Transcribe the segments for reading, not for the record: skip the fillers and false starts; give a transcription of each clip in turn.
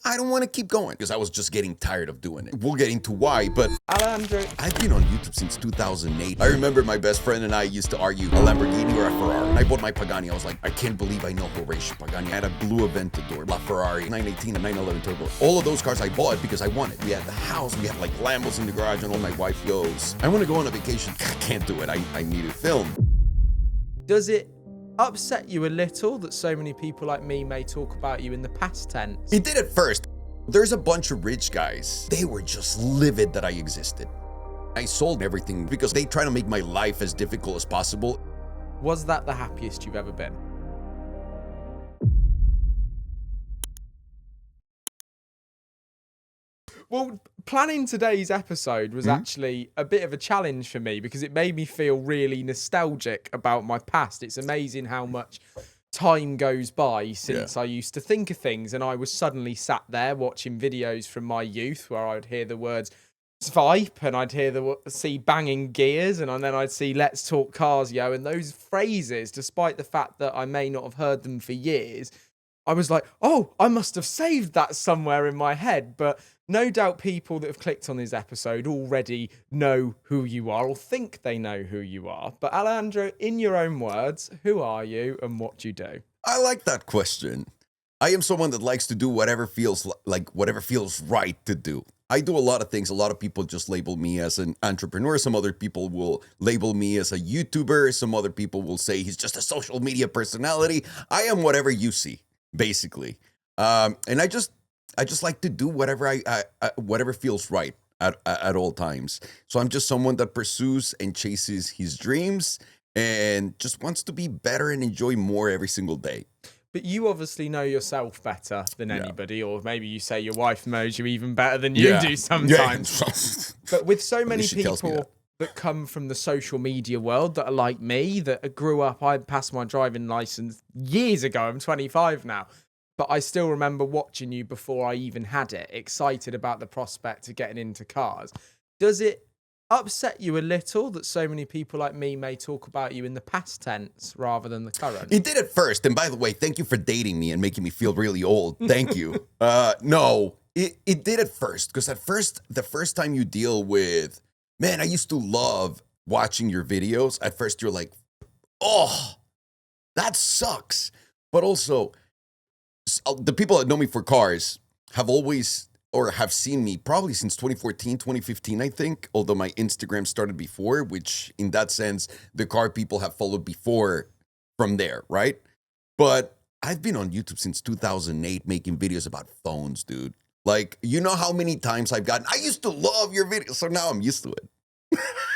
I don't want to keep going because I was just getting tired of doing it. We'll get into why, but Alejandro, I've been on YouTube since 2008. I remember my best friend and I used to argue a Lamborghini or a Ferrari. And I bought my Pagani. I was like, I can't believe I know Horacio Pagani. I had a blue Aventador, LaFerrari, 918 and 911 Turbo. All of those cars I bought because I wanted. We had the house, we had like Lambos in the garage, and all my wife goes, I want to go on a vacation. I can't do it. I need to film. does it upset you a little that so many people like me may talk about you in the past tense? It did at first. There's a bunch of rich guys. They were just livid that I existed. I sold everything because they try to make my life as difficult as possible. Was that the happiest you've ever been? Well, planning today's episode was actually a bit of a challenge for me because it made me feel really nostalgic about my past. It's amazing how much time goes by since I used to think of things, and I was suddenly sat there watching videos from my youth where I'd hear the words swipe and I'd see banging gears, and then I'd see let's talk cars, yo, and those phrases, despite the fact that I may not have heard them for years, I was like, oh, I must have saved that somewhere in my head. But no doubt people that have clicked on this episode already know who you are or think they know who you are. But Alejandro, in your own words, who are you and what do you do? I like that question. I am someone that likes to do whatever feels whatever feels right to do. I do a lot of things. A lot of people just label me as an entrepreneur. Some other people will label me as a YouTuber. Some other people will say he's just a social media personality. I am whatever you see, basically. And I just like to do whatever whatever feels right at all times. So I'm just someone that pursues and chases his dreams and just wants to be better and enjoy more every single day. But you obviously know yourself better than anybody, or maybe you say your wife knows you even better than you do sometimes. But with so many people that come from the social media world that are like me, that grew up, I passed my driving license years ago. I'm 25 now. But I still remember watching you before I even had it, excited about the prospect of getting into cars. Does it upset you a little that so many people like me may talk about you in the past tense rather than the current? It did at first. And by the way, thank you for dating me and making me feel really old. Thank you. No, it did at first. Because at first, the first time you deal with, man, I used to love watching your videos. At first, you're like, oh, that sucks. But also, the people that know me for cars have always, or have seen me probably since 2014, 2015, I think, although my Instagram started before, which in that sense, the car people have followed before from there, right? But I've been on YouTube since 2008 making videos about phones, dude. Like, you know how many times I've gotten, I used to love your videos, so now I'm used to it.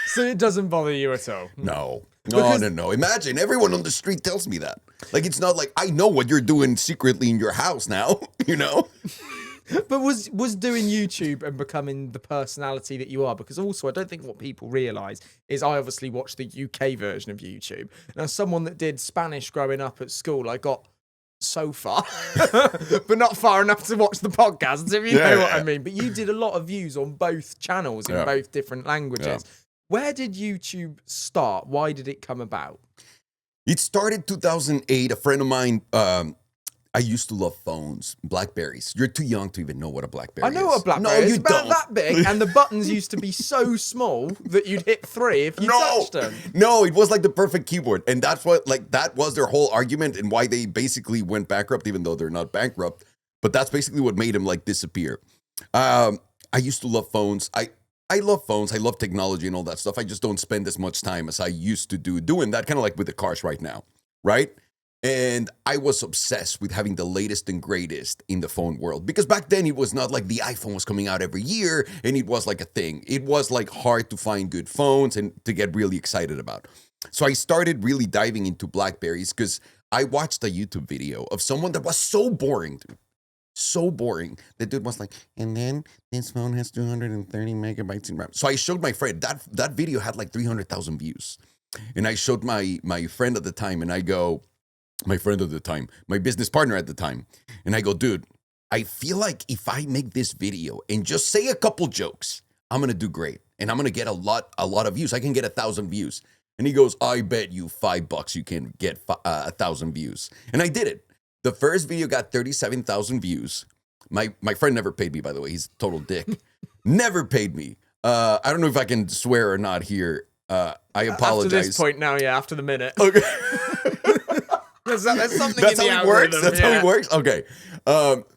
So it doesn't bother you at all? No. No. Imagine, everyone on the street tells me that. Like, it's not like, I know what you're doing secretly in your house now, you know? But was doing YouTube and becoming the personality that you are, because also I don't think what people realise is I obviously watched the UK version of YouTube. And as someone that did Spanish growing up at school, I got so far, but not far enough to watch the podcasts, if you know what I mean. But you did a lot of views on both channels in both different languages. Yeah. Where did YouTube start? Why did it come about? It started 2008. A friend of mine, I used to love phones, Blackberries. You're too young to even know what a Blackberry is. I know what a Blackberry is. It's about that big, and the buttons used to be so small that you'd hit 3 if you touched them. No, it was like the perfect keyboard. And that's what, like, that was their whole argument and why they basically went bankrupt, even though they're not bankrupt. But that's basically what made them, like, disappear. I used to love phones. I love phones. I love technology and all that stuff. I just don't spend as much time as I used to doing that, kind of like with the cars right now, right? And I was obsessed with having the latest and greatest in the phone world. Because back then, it was not like the iPhone was coming out every year and it was like a thing. It was like hard to find good phones and to get really excited about. So I started really diving into Blackberries because I watched a YouTube video of someone that was so boring, dude. So boring. The dude was like, and then this phone has 230 megabytes in RAM. So I showed my friend, that video had like 300,000 views. And I showed my friend at the time, and I go, my friend at the time, my business partner at the time, and I go, dude, I feel like if I make this video and just say a couple jokes, I'm going to do great. And I'm going to get a lot of views. I can get 1,000 views. And he goes, I bet you $5 you can get 1,000 views. And I did it. The first video got 37,000 views. My friend never paid me, by the way. He's a total dick. Never paid me. I don't know if I can swear or not here. I apologize. After this point now, yeah, after the minute. Okay. There's something That's in the how it works. algorithm, That's how it works. Okay.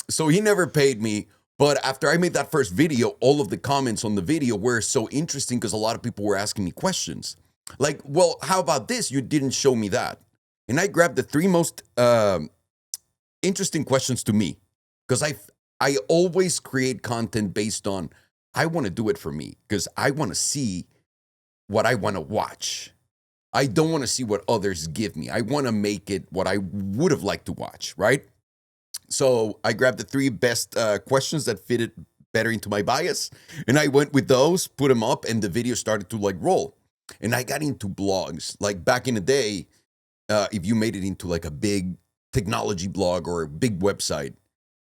So he never paid me. But after I made that first video, all of the comments on the video were so interesting because a lot of people were asking me questions. Like, well, how about this? You didn't show me that. And I grabbed the 3 most interesting questions to me. Because I always create content based on, I want to do it for me. Because I want to see what I want to watch. I don't want to see what others give me. I want to make it what I would have liked to watch, right? So I grabbed the 3 best questions that fitted better into my bias. And I went with those, put them up, and the video started to like roll. And I got into blogs. Like back in the day, if you made it into like a big technology blog or a big website,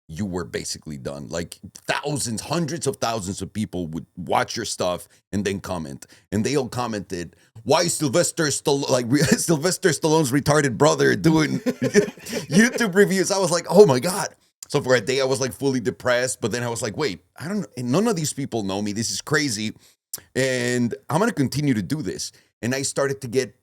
you were basically done. Like thousands, hundreds of thousands of people would watch your stuff and then comment. And they all commented, why is Sylvester Stallone's retarded brother doing YouTube reviews? I was like, oh my God. So for a day I was like fully depressed, but then I was like, wait, I don't know. None of these people know me. This is crazy. And I'm going to continue to do this. And I started to get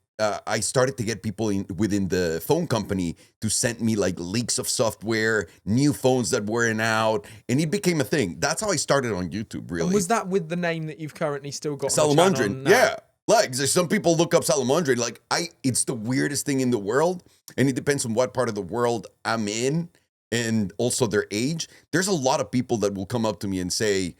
people within the phone company to send me like leaks of software, new phones that weren't out, and it became a thing. That's how I started on YouTube, really. And was that with the name that you've currently still got? Salomondrin, yeah. Like some people look up Salomondrin. Like it's the weirdest thing in the world, and it depends on what part of the world I'm in, and also their age. There's a lot of people that will come up to me and say,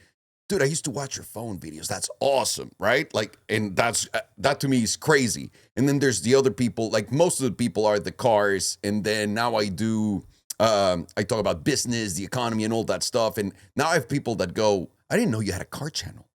dude, I used to watch your phone videos. That's awesome, right? Like, and that to me is crazy. And then there's the other people, like most of the people are the cars. And then now I talk about business, the economy and all that stuff. And now I have people that go, I didn't know you had a car channel.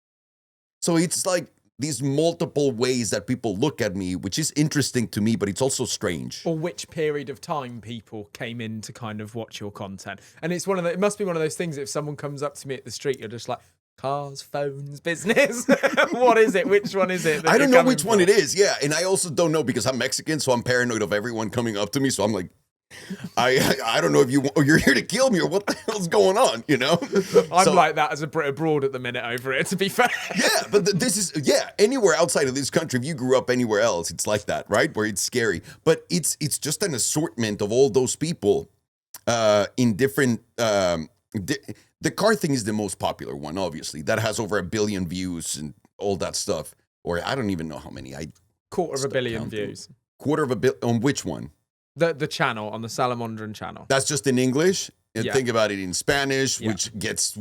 So it's like these multiple ways that people look at me, which is interesting to me, but it's also strange. Or which period of time people came in to kind of watch your content. And it must be one of those things, if someone comes up to me at the street, you're just like, cars, phones, business. What is it? Which one is it? I don't know which one it is. Yeah. And I also don't know because I'm Mexican, so I'm paranoid of everyone coming up to me. So I'm like, I don't know if you're here to kill me or what the hell's going on, you know? I'm like that as a Brit abroad at the minute over it, to be fair. Yeah, but anywhere outside of this country, if you grew up anywhere else, it's like that, right? Where it's scary. But it's just an assortment of all those people in different the car thing is the most popular one, obviously. That has over 1 billion views and all that stuff. Or I don't even know how many. Quarter of a billion views. Quarter of a billion. On which one? The channel, on the Salomondrin channel. That's just in English? And think about it in Spanish, which gets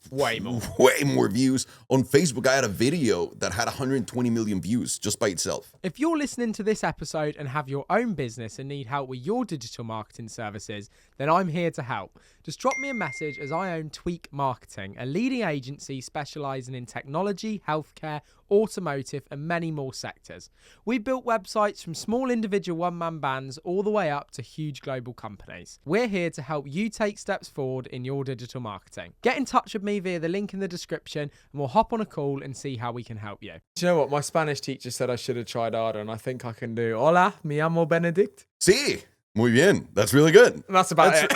way more views. On Facebook, I had a video that had 120 million views just by itself. If you're listening to this episode and have your own business and need help with your digital marketing services, then I'm here to help. Just drop me a message, as I own Tweak Marketing, a leading agency specialising in technology, healthcare, automotive and many more sectors. We built websites from small individual one-man bands all the way up to huge global companies. We're here to help you take steps forward in your digital marketing. Get in touch with me via the link in the description and we'll hop on a call and see how we can help you. Do you know what? My Spanish teacher said I should have tried harder, and I think I can do Hola, me llamo Benedict. Sí, muy bien. That's really good. And that's about it.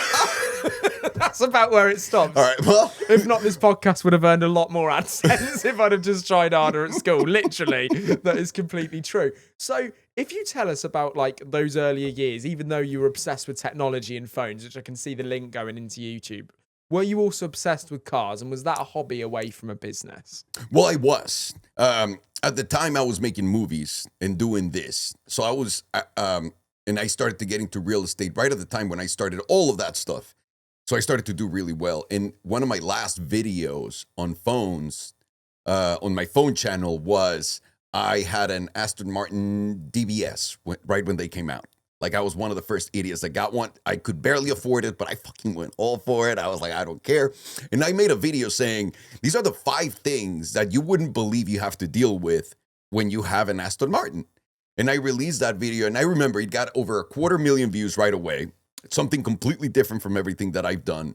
That's about where it stops. All right, well. If not, this podcast would have earned a lot more AdSense if I'd have just tried harder at school. Literally, that is completely true. So if you tell us about like those earlier years, even though you were obsessed with technology and phones, which I can see the link going into YouTube, were you also obsessed with cars? And was that a hobby away from a business? Well, I was. At the time, I was making movies and doing this. So I was, and I started to get into real estate right at the time when I started all of that stuff. So I started to do really well. And one of my last videos on phones, on my phone channel was I had an Aston Martin DBS right when they came out. Like I was one of the first idiots that got one. I could barely afford it, but I fucking went all for it. I was like, I don't care. And I made a video saying, these are the 5 things that you wouldn't believe you have to deal with when you have an Aston Martin. And I released that video. And I remember it got over 250,000 views right away. Something completely different from everything that I've done.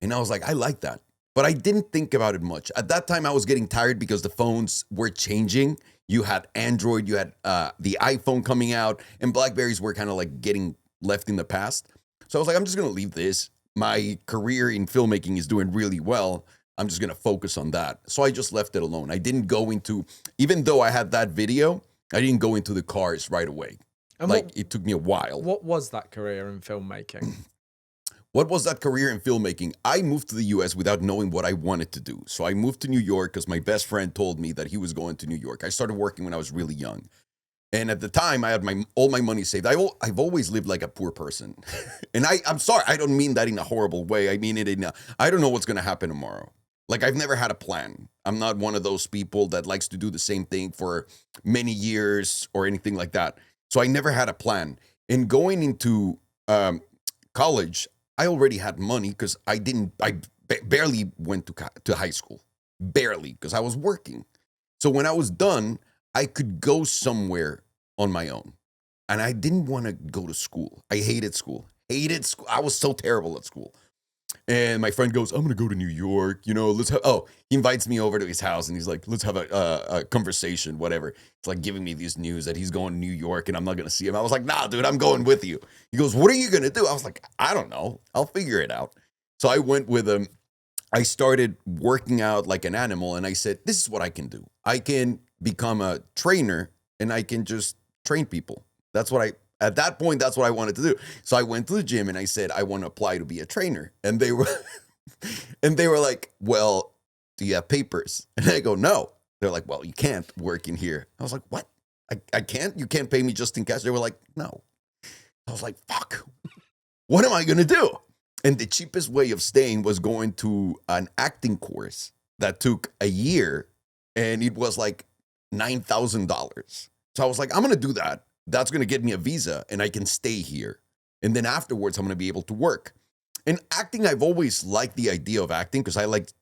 And I was like, I like that. But I didn't think about it much. At that time, I was getting tired because the phones were changing. You had Android, you had the iPhone coming out, and Blackberries were kind of like getting left in the past. So I was like, I'm just going to leave this. my career in filmmaking is doing really well. I'm just going to focus on that. So I just left it alone. I didn't go into, even though I had that video, I didn't go into the cars right away. And it took me a while. What was that career in filmmaking? What was that career in filmmaking? I moved to the US without knowing what I wanted to do. So I moved to New York because my best friend told me that he was going to New York. I started working when I was really young. And at the time, I had all my money saved. I've always lived like a poor person. And I'm sorry, I don't mean that in a horrible way. I mean it in I don't know what's going to happen tomorrow. Like, I've never had a plan. I'm not one of those people that likes to do the same thing for many years or anything like that. So I never had a plan. And going into college, I already had money because I barely went to high school. Barely, because I was working. So when I was done, I could go somewhere on my own. And I didn't want to go to school. I hated school. I was so terrible at school. And my friend goes, I'm going to go to New York. You know, he invites me over to his house and he's like, let's have a conversation, whatever. It's like giving me this news that he's going to New York and I'm not going to see him. I was like, nah, dude, I'm going with you. He goes, what are you going to do? I was like, I don't know. I'll figure it out. So I went with him. I started working out like an animal and I said, this is what I can do. I can become a trainer and I can just train people. At that point, that's what I wanted to do. So I went to the gym and I said, I want to apply to be a trainer. And they were like, well, do you have papers? And I go, no. They're like, well, you can't work in here. I was like, what? I can't? You can't pay me just in cash? They were like, no. I was like, fuck. What am I going to do? And the cheapest way of staying was going to an acting course that took a year. And it was like $9,000. So I was like, I'm going to do that. That's going to get me a visa and I can stay here. And then afterwards, I'm going to be able to work. And acting, I've always liked the idea of acting because I like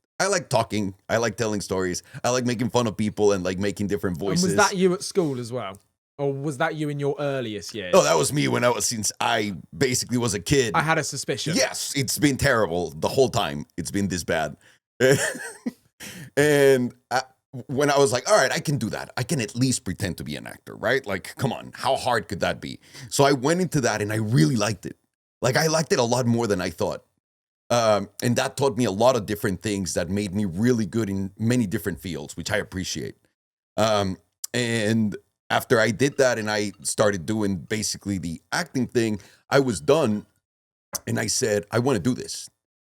talking. I like telling stories. I like making fun of people and like making different voices. And was that you at school as well? Or was that you in your earliest years? Oh, that was me since I basically was a kid. I had a suspicion. Yes, it's been terrible the whole time. It's been this bad. And when I was like, all right, I can do that. I can at least pretend to be an actor, right? Like, come on, how hard could that be? So I went into that and I really liked it. Like, I liked it a lot more than I thought. And that taught me a lot of different things that made me really good in many different fields, which I appreciate. And after I did that and I started doing basically the acting thing, I was done and I said, I want to do this.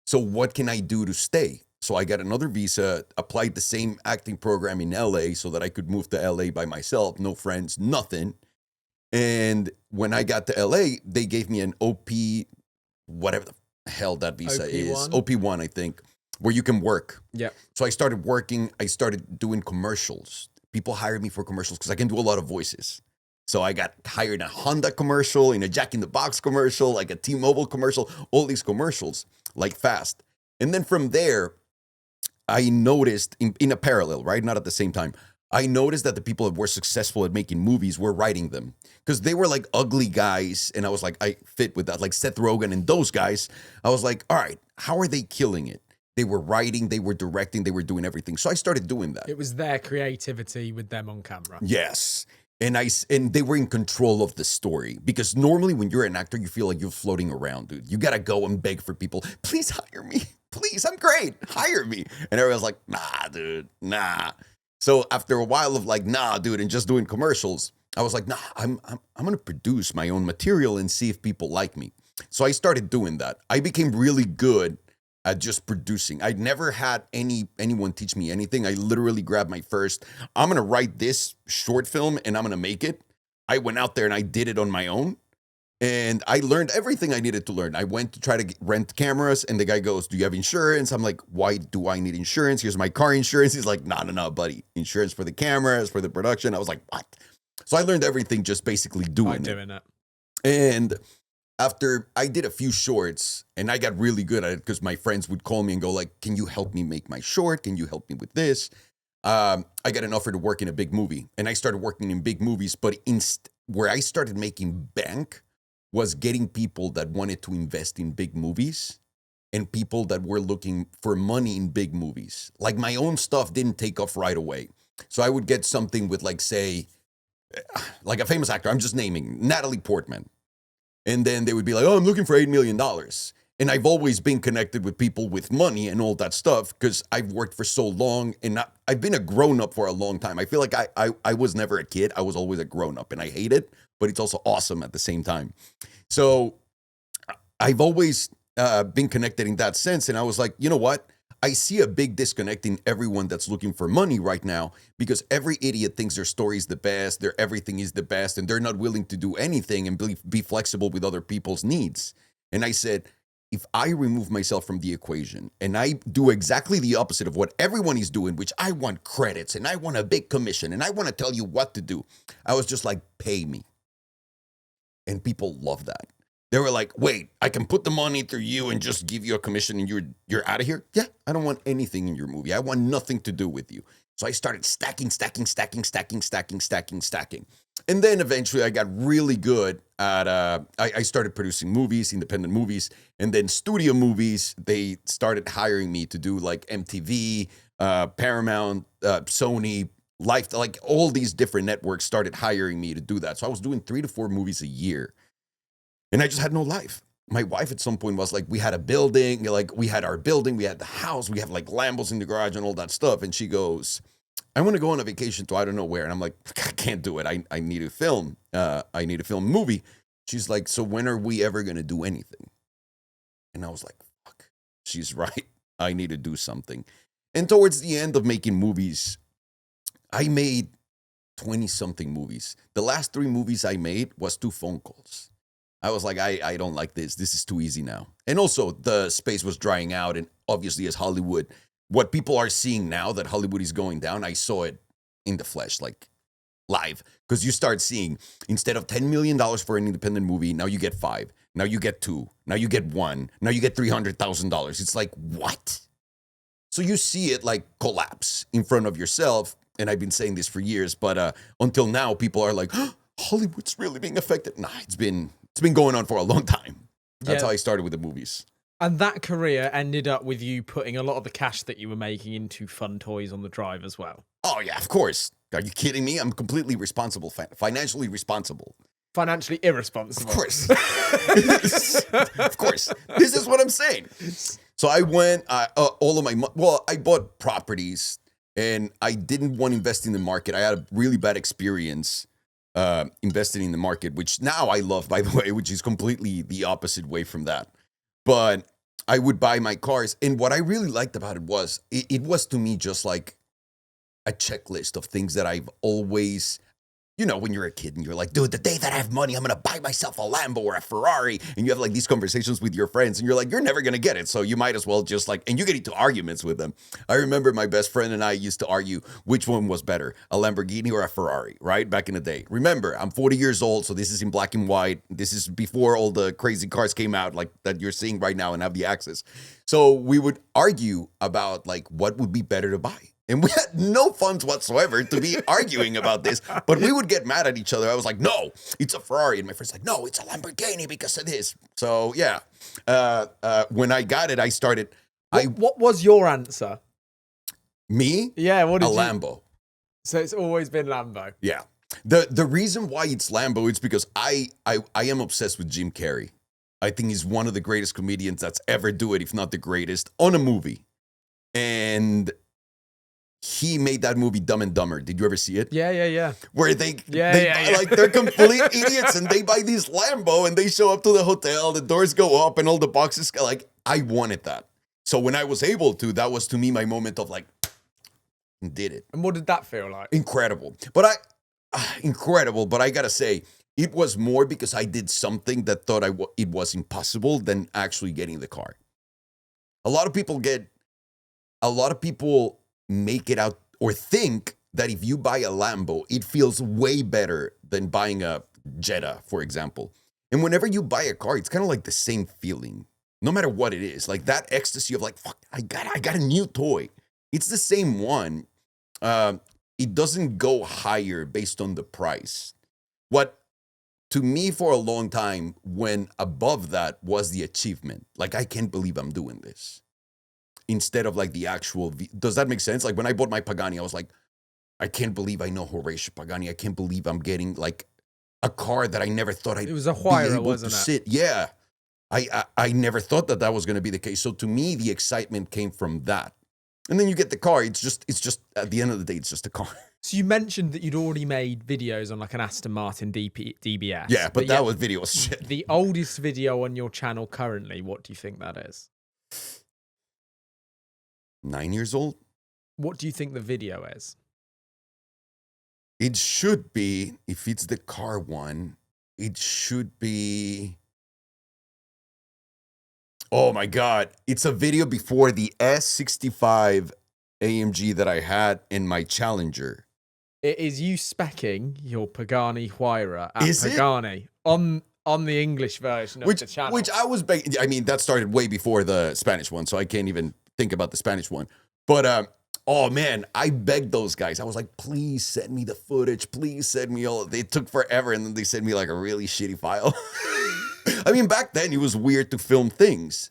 So what can I do to stay? So I got another visa, applied the same acting program in LA so that I could move to LA by myself, no friends, nothing. And when I got to LA, they gave me an OP, whatever the hell that visa is. OP1, I think, where you can work. Yeah. So I started working. I started doing commercials. People hired me for commercials because I can do a lot of voices. So I got hired in a Honda commercial, in a Jack in the Box commercial, like a T-Mobile commercial, all these commercials, like fast. And then from there, I noticed in a parallel, right? Not at the same time. I noticed that the people that were successful at making movies were writing them because they were like ugly guys. And I was like, I fit with that, like Seth Rogen and those guys. I was like, all right, how are they killing it? They were writing, they were directing, they were doing everything. So I started doing that. It was their creativity with them on camera. Yes. And they were in control of the story because normally when you're an actor, you feel like you're floating around, dude. You got to go and beg for people. Please hire me. Please, I'm great. Hire me. And everyone's like, nah, dude, nah. So after a while of like, nah, dude, and just doing commercials, I was like, nah, I'm going to produce my own material and see if people like me. So I started doing that. I became really good at just producing. I'd never had anyone teach me anything. I literally grabbed my first, I'm going to write this short film and I'm going to make it. I went out there and I did it on my own. And I learned everything I needed to learn. I went to try to rent cameras and the guy goes, do you have insurance? I'm like, why do I need insurance? Here's my car insurance. He's like, no, buddy. Insurance for the cameras, for the production. I was like, what? So I learned everything just basically doing it. And after I did a few shorts and I got really good at it because my friends would call me and go like, can you help me make my short? Can you help me with this? I got an offer to work in a big movie and I started working in big movies, but where I started making bank was getting people that wanted to invest in big movies and people that were looking for money in big movies. Like my own stuff didn't take off right away. So I would get something with like, say, like a famous actor, I'm just naming, Natalie Portman. And then they would be like, oh, I'm looking for $8 million. And I've always been connected with people with money and all that stuff because I've worked for so long and I've been a grown-up for a long time. I feel like I was never a kid. I was always a grown-up, and I hate it, but it's also awesome at the same time. So I've always been connected in that sense. And I was like, you know what? I see a big disconnect in everyone that's looking for money right now because every idiot thinks their story is the best, their everything is the best, and they're not willing to do anything and be flexible with other people's needs. And I said, if I remove myself from the equation and I do exactly the opposite of what everyone is doing, which I want credits and I want a big commission and I want to tell you what to do, I was just like, pay me. And people love that. They were like, wait, I can put the money through you and just give you a commission and you're out of here? Yeah, I don't want anything in your movie. I want nothing to do with you. So I started stacking. And then eventually I got really good at, I started producing movies, independent movies, and then studio movies. They started hiring me to do like MTV, Paramount, Sony, Life, like all these different networks started hiring me to do that. So I was doing 3 to 4 movies a year. And I just had no life. My wife at some point was like, we had a building, like we had our building, we had the house, we have like Lambos in the garage and all that stuff. And she goes, I want to go on a vacation to I don't know where. And I'm like, I can't do it. I need to film. I need to film a movie. She's like, so when are we ever going to do anything? And I was like, fuck, she's right. I need to do something. And towards the end of making movies, I made 20-something movies. The last 3 movies I made was 2 phone calls. I was like, I don't like this. This is too easy now. And also, the space was drying out. And obviously, as Hollywood, what people are seeing now that Hollywood is going down, I saw it in the flesh, like live. Because you start seeing, instead of $10 million for an independent movie, now you get 5. Now you get 2. Now you get 1. Now you get $300,000. It's like, what? So you see it like collapse in front of yourself. And I've been saying this for years. But until now, people are like, oh, Hollywood's really being affected. Nah, it's been going on for a long time. That's how I started with the movies. And that career ended up with you putting a lot of the cash that you were making into fun toys on the drive as well. Oh, yeah, of course. Are you kidding me? I'm completely responsible, financially responsible. Financially irresponsible. Of course. Of course. This is what I'm saying. So I went, all of my, I bought properties and I didn't want to invest in the market. I had a really bad experience investing in the market, which now I love, by the way, which is completely the opposite way from that. But I would buy my cars. And what I really liked about it was, it was to me just like a checklist of things that I've always, you know, when you're a kid and you're like, dude, the day that I have money, I'm going to buy myself a Lambo or a Ferrari. And you have like these conversations with your friends and you're like, you're never going to get it. So you might as well just like, and you get into arguments with them. I remember my best friend and I used to argue which one was better, a Lamborghini or a Ferrari, right? Back in the day. Remember, I'm 40 years old. So this is in black and white. This is before all the crazy cars came out like that you're seeing right now and have the access. So we would argue about like what would be better to buy. And we had no funds whatsoever to be arguing about this, but we would get mad at each other. I was like, no, it's a Ferrari. And my friend's like, no, it's a Lamborghini because of this. So, yeah, when I got it, I started. What was your answer? Me? Yeah, what did you? Lambo. So it's always been Lambo. Yeah. The reason why it's Lambo is because I am obsessed with Jim Carrey. I think he's one of the greatest comedians that's ever do it, if not the greatest, on a movie. And he made that movie Dumb and Dumber. Did you ever see it? Yeah. Where they like they're complete idiots and they buy these Lambo and they show up to the hotel, the doors go up and all the boxes go, like, I wanted that. So when I was able to, that was to me my moment of like, did it. And what did that feel like? Incredible. But incredible. But I gotta say, it was more because I did something that thought it was impossible than actually getting the car. A lot of people make it out or think that if you buy a Lambo, it feels way better than buying a Jetta, for example. And whenever you buy a car, it's kind of like the same feeling, no matter what it is. Like that ecstasy of like, fuck, I got a new toy. It's the same one. It doesn't go higher based on the price. What to me for a long time went above that was the achievement. Like, I can't believe I'm doing this. Instead of like the actual, does that make sense? Like when I bought my Pagani, I was like, I can't believe I know Horacio Pagani. I can't believe I'm getting like a car that I never thought I'd It was a be Huayra, able wasn't to it? sit. Yeah. I never thought that was going to be the case. So to me, the excitement came from that. And then you get the car. It's just at the end of the day, it's just a car. So you mentioned that you'd already made videos on like an Aston Martin DBS. Yeah, but that was video shit. The oldest video on your channel currently, what do you think that is? 9 years old? What do you think the video is? It should be, if it's the car one, it should be... Oh my God. It's a video before the S65 AMG that I had in my Challenger. It is you speccing your Pagani Huayra at Is it? Pagani on the English version of the channel. Which I was... I mean, that started way before the Spanish one, so I can't even think about the Spanish one. But, oh man, I begged those guys. I was like, please send me the footage. Please send me all... They took forever, and then they sent me like a really shitty file. I mean, back then, it was weird to film things.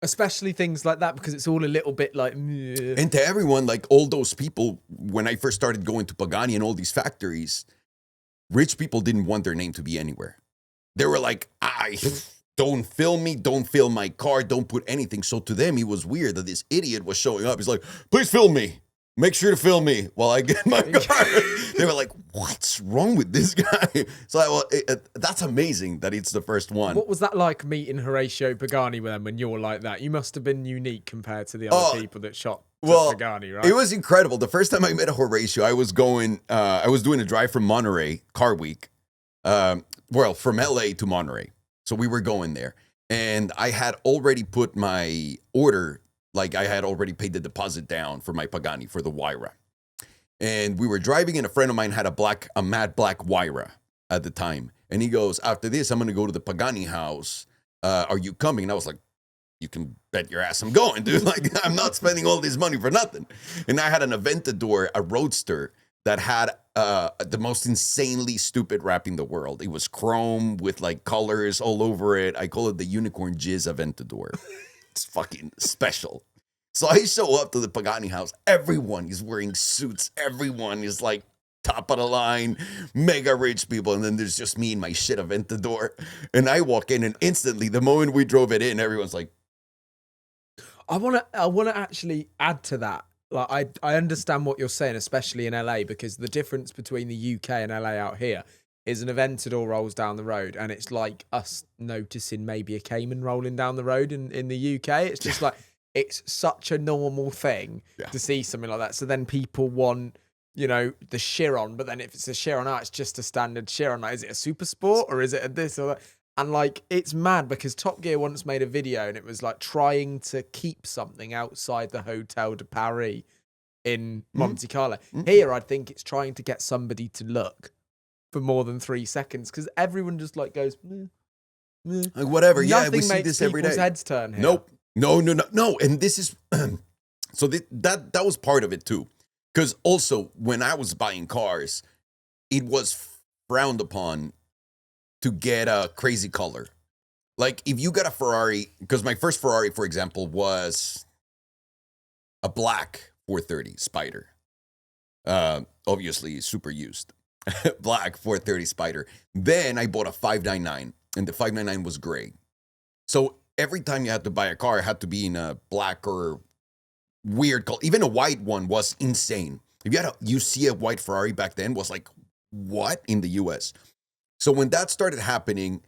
Especially things like that, because it's all a little bit like... Meh. And to everyone, like all those people, when I first started going to Pagani and all these factories, rich people didn't want their name to be anywhere. They were like, don't film me, don't film my car, don't put anything. So to them, it was weird that this idiot was showing up. He's like, please film me. Make sure to film me while I get my car. They were like, what's wrong with this guy? So that's amazing that it's the first one. What was that like meeting Horacio Pagani with them when you're like that? You must have been unique compared to the other people that shot Pagani, right? It was incredible. The first time I met Horacio, I was doing a drive from Monterey, Car Week. From LA to Monterey. So we were going there. And I had already put my order, like I had already paid the deposit down for my Pagani, for the Huayra. And we were driving, and a friend of mine had a matte black Huayra at the time. And he goes, after this, I'm going to go to the Pagani house. Are you coming? And I was like, you can bet your ass I'm going, dude. Like, I'm not spending all this money for nothing. And I had an Aventador, a Roadster, that had the most insanely stupid wrap in the world. It was chrome with like colors all over it. I call it the Unicorn Jizz Aventador. It's fucking special. So I show up to the Pagani house. Everyone is wearing suits. Everyone is like top of the line, mega rich people. And then there's just me and my shit Aventador. And I walk in, and instantly, the moment we drove it in, everyone's like... I wanna actually add to that. Like I understand what you're saying, especially in LA, because the difference between the UK and LA out here is an Aventador rolls down the road, and it's like us noticing maybe a Cayman rolling down the road in the UK. It's just like, it's such a normal thing to see something like that. So then people want, the Chiron, but then if it's a Chiron, it's just a standard Chiron. Like, is it a super sport or is it a this or that? And like, it's mad because Top Gear once made a video, and it was like trying to keep something outside the Hotel de Paris in Monte Carlo. Here, I think it's trying to get somebody to look for more than 3 seconds, because everyone just like goes, meh, meh. Like, whatever. Nothing yeah, we see this every day. Heads turn here. Nope. No. And this is so that was part of it too, because also when I was buying cars, it was frowned upon to get a crazy color. Like if you got a Ferrari, because my first Ferrari, for example, was a black 430 Spyder. Obviously super used. Black 430 Spyder. Then I bought a 599, and the 599 was gray. So every time you had to buy a car, it had to be in a black or weird color. Even a white one was insane. If you see a white Ferrari back then was like, what in the US? So when that started happening,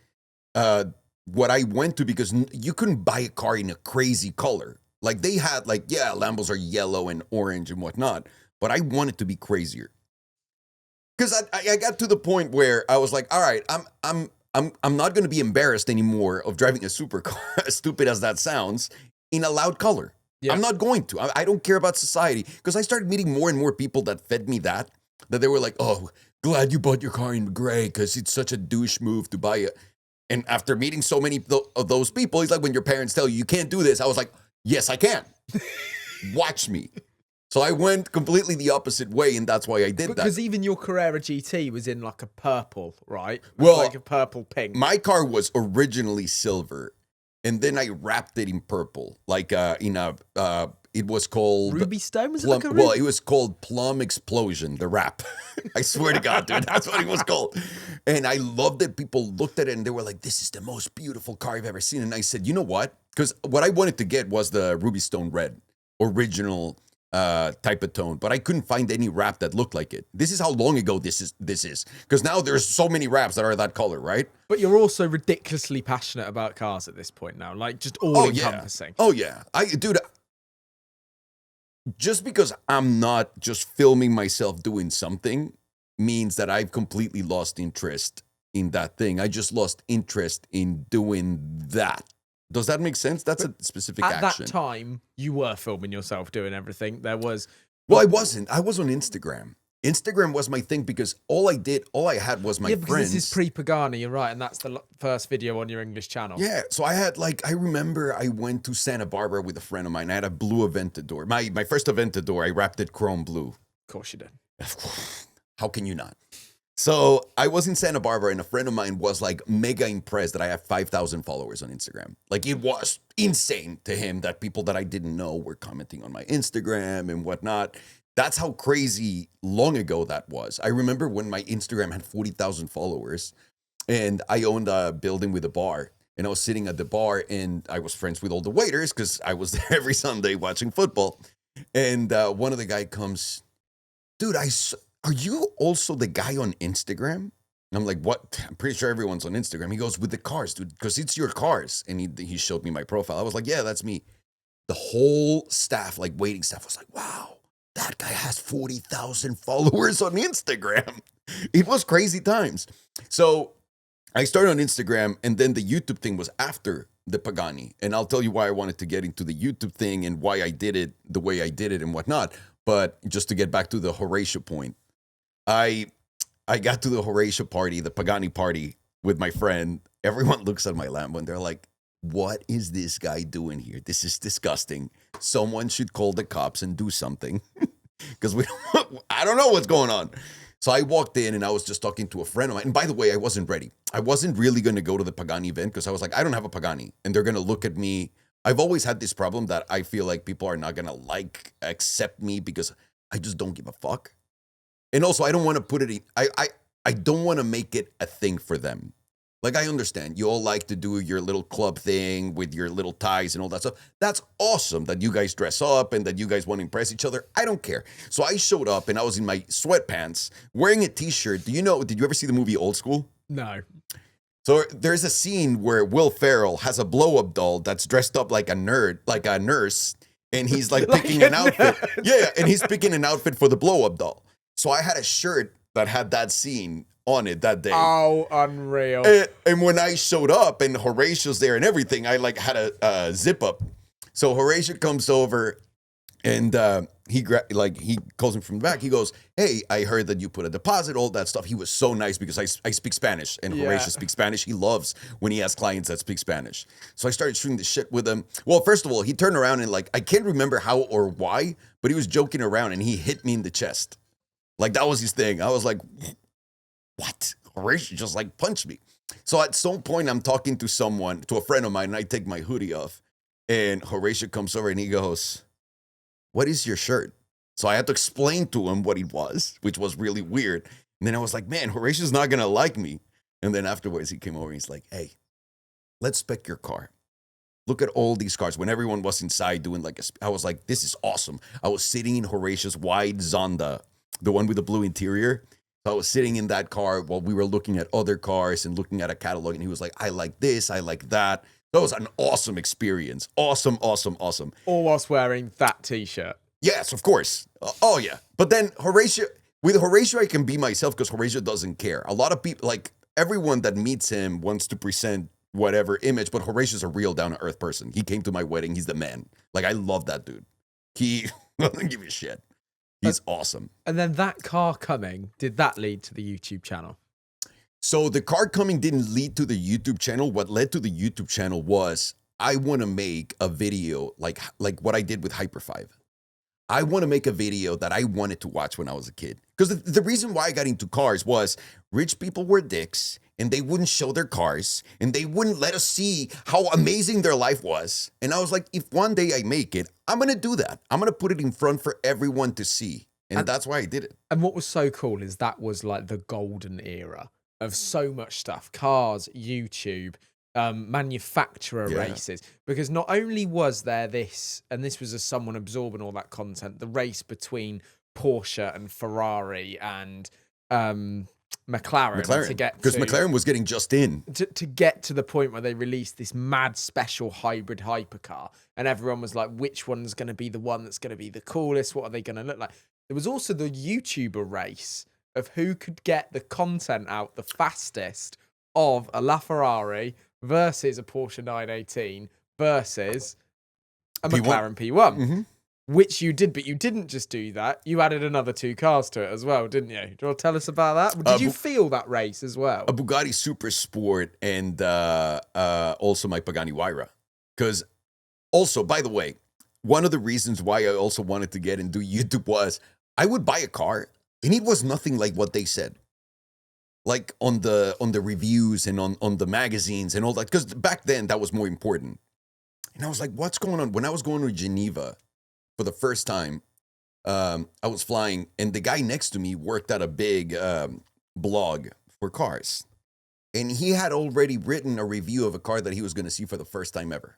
what I went to, because you couldn't buy a car in a crazy color. Like they had Lambos are yellow and orange and whatnot, but I wanted to be crazier. Because I got to the point where I was like, all right, I'm not going to be embarrassed anymore of driving a supercar, as stupid as that sounds, in a loud color. Yeah. I'm not going to. I don't care about society. Because I started meeting more and more people that fed me that they were like, oh, glad you bought your car in gray because it's such a douche move to buy it. And after meeting so many of those people, it's like when your parents tell you can't do this. I was like, yes, I can. Watch me. So I went completely the opposite way, and that's why I did that. Because even your Carrera GT was in like a purple, right? Well, like a purple pink. My car was originally silver, and then I wrapped it in purple, like it was called Ruby Stone. Was Plum, it like a Ruby? Well, it was called Plum Explosion, the wrap. I swear to God, dude, that's what it was called. And I loved that people looked at it and they were like, this is the most beautiful car I've ever seen. And I said, you know what? Because what I wanted to get was the Ruby Stone Red original type of tone, but I couldn't find any wrap that looked like it. This is how long ago this is. Because now there's so many wraps that are that color, right? But you're also ridiculously passionate about cars at this point now, like just all encompassing. Oh yeah. Dude, just because I'm not just filming myself doing something means that I've completely lost interest in that thing. I just lost interest in doing that. Does that make sense? That's a specific At action. that time, you were filming yourself doing everything. There was... Well, I wasn't. I was on Instagram. Instagram was my thing because all I had was my because friends. this is pre-Pagani, you're right, and that's the first video on your English channel. Yeah, so I had I remember I went to Santa Barbara with a friend of mine. I had a blue Aventador. My first Aventador, I wrapped it chrome blue. Of course you did. How can you not? So I was in Santa Barbara and a friend of mine was like mega impressed that I have 5,000 followers on Instagram. Like it was insane to him that people that I didn't know were commenting on my Instagram and whatnot. That's how crazy long ago that was. I remember when my Instagram had 40,000 followers and I owned a building with a bar and I was sitting at the bar and I was friends with all the waiters because I was there every Sunday watching football. And one of the guy comes, dude, are you also the guy on Instagram? And I'm like, what? I'm pretty sure everyone's on Instagram. He goes, with the cars, dude, because it's your cars. And he showed me my profile. I was like, yeah, that's me. The whole staff, like waiting staff, was like, wow, that guy has 40,000 followers on Instagram. It was crazy times. So I started on Instagram, and then the YouTube thing was after the Pagani. And I'll tell you why I wanted to get into the YouTube thing and why I did it the way I did it and whatnot. But just to get back to the Horacio point, I got to the Horacio party, the Pagani party with my friend. Everyone looks at my Lambo and they're like, what is this guy doing here? This is disgusting. Someone should call the cops and do something because I don't know what's going on. So I walked in and I was just talking to a friend of mine. And by the way, I wasn't ready. I wasn't really going to go to the Pagani event because I was like, I don't have a Pagani and they're going to look at me. I've always had this problem that I feel like people are not going to accept me because I just don't give a fuck. And also, I don't want to put it in, I don't want to make it a thing for them. Like, I understand. You all like to do your little club thing with your little ties and all that stuff. That's awesome that you guys dress up and that you guys want to impress each other. I don't care. So I showed up and I was in my sweatpants wearing a t-shirt. Did you ever see the movie Old School? No. So there's a scene where Will Ferrell has a blow-up doll that's dressed up like a nerd, like a nurse, and he's like picking an outfit. Yeah, and he's picking an outfit for the blow-up doll. So I had a shirt that had that scene on it that day. Oh, unreal. And when I showed up and Horacio's there and everything, I had a zip up. So Horacio comes over and he calls him from the back. He goes, hey, I heard that you put a deposit, all that stuff. He was so nice because I speak Spanish and Horacio speaks Spanish. He loves when he has clients that speak Spanish. So I started shooting the shit with him. Well, first of all, he turned around and I can't remember how or why, but he was joking around and he hit me in the chest. That was his thing. I was like, what? Horacio just punched me. So at some point, I'm talking to a friend of mine, and I take my hoodie off. And Horacio comes over and he goes, what is your shirt? So I had to explain to him what it was, which was really weird. And then I was like, man, Horacio's not going to like me. And then afterwards, he came over and he's like, hey, let's spec your car. Look at all these cars. When everyone was inside doing I was like, this is awesome. I was sitting in Horacio's white Zonda, the one with the blue interior. So I was sitting in that car while we were looking at other cars and looking at a catalog. And he was like, I like this. I like that. That was an awesome experience. Awesome, awesome, awesome. All whilst wearing that t-shirt. Yes, of course. Oh, yeah. But then with Horacio, I can be myself because Horacio doesn't care. A lot of people, everyone that meets him wants to present whatever image, but Horacio's a real down-to-earth person. He came to my wedding. He's the man. I love that dude. He doesn't give a shit. He's awesome. And then that car coming, did that lead to the YouTube channel? So the car coming didn't lead to the YouTube channel. What led to the YouTube channel was I want to make a video like what I did with Hyper 5. I want to make a video that I wanted to watch when I was a kid. Because the reason why I got into cars was rich people were dicks and they wouldn't show their cars and they wouldn't let us see how amazing their life was. And I was like, if one day I make it, I'm going to do that. I'm going to put it in front for everyone to see. And that's why I did it. And what was so cool is that was the golden era of so much stuff: cars, YouTube, manufacturer races. Because not only was there this, and this was as someone absorbing all that content, the race between Porsche and Ferrari and McLaren to get because McLaren was getting just in to get to the point where they released this mad special hybrid hypercar, and everyone was like, which one's going to be the one that's going to be the coolest? What are they going to look like? There was also the YouTuber race of who could get the content out the fastest of a LaFerrari versus a Porsche 918 versus a McLaren P1. Which you did, but you didn't just do that. You added another 2 cars to it as well, didn't you? Do you want to tell us about that? Did you feel that race as well? A Bugatti Super Sport and also my Pagani Huayra. Because also, by the way, one of the reasons why I also wanted to get into YouTube was I would buy a car and it was nothing like what they said. Like on the reviews and on the magazines and all that. Because back then that was more important. And I was like, what's going on? When I was going to Geneva for the first time, I was flying, and the guy next to me worked at a big blog for cars. And he had already written a review of a car that he was going to see for the first time ever.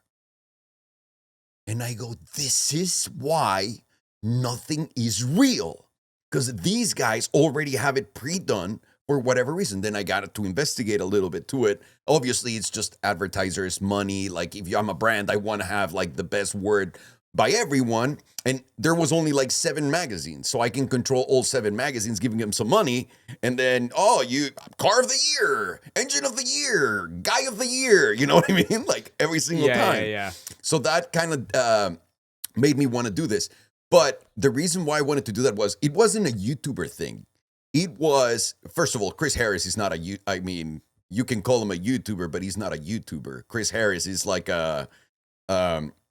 And I go, this is why nothing is real. Because these guys already have it pre-done for whatever reason. Then I got to investigate a little bit to it. Obviously, it's just advertisers' money. Like, if I'm a brand, I want to have, like, the best word by everyone, and there was only like 7 magazines, so I can control all 7 magazines, giving them some money, and then you car of the year, engine of the year, guy of the year, you know what I mean? Like every single time. Yeah. So that kind of made me want to do this. But the reason why I wanted to do that was it wasn't a YouTuber thing. It was, first of all, Chris Harris is not you can call him a YouTuber, but he's not a YouTuber. Chris Harris is like a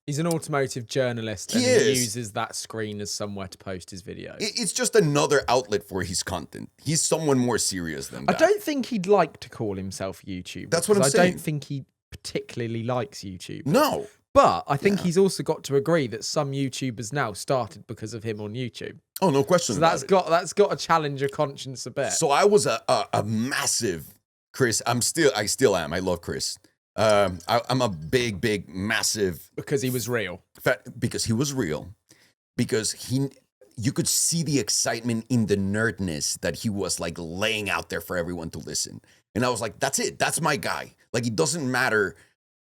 he's an automotive journalist, and he uses that screen as somewhere to post his videos. It's just another outlet for his content. He's someone more serious than that. I don't think he'd like to call himself YouTuber. That's what I'm saying. I don't think he particularly likes YouTube. No. But I think he's also got to agree that some YouTubers now started because of him on YouTube. Oh, no question. So that's got to challenge your conscience a bit. So I was a massive Chris. I still am. I love Chris. I'm a big, massive... Because he was real. Because he was real. Because you could see the excitement in the nerdness that he was like laying out there for everyone to listen. And I was like, that's it. That's my guy. Like, it doesn't matter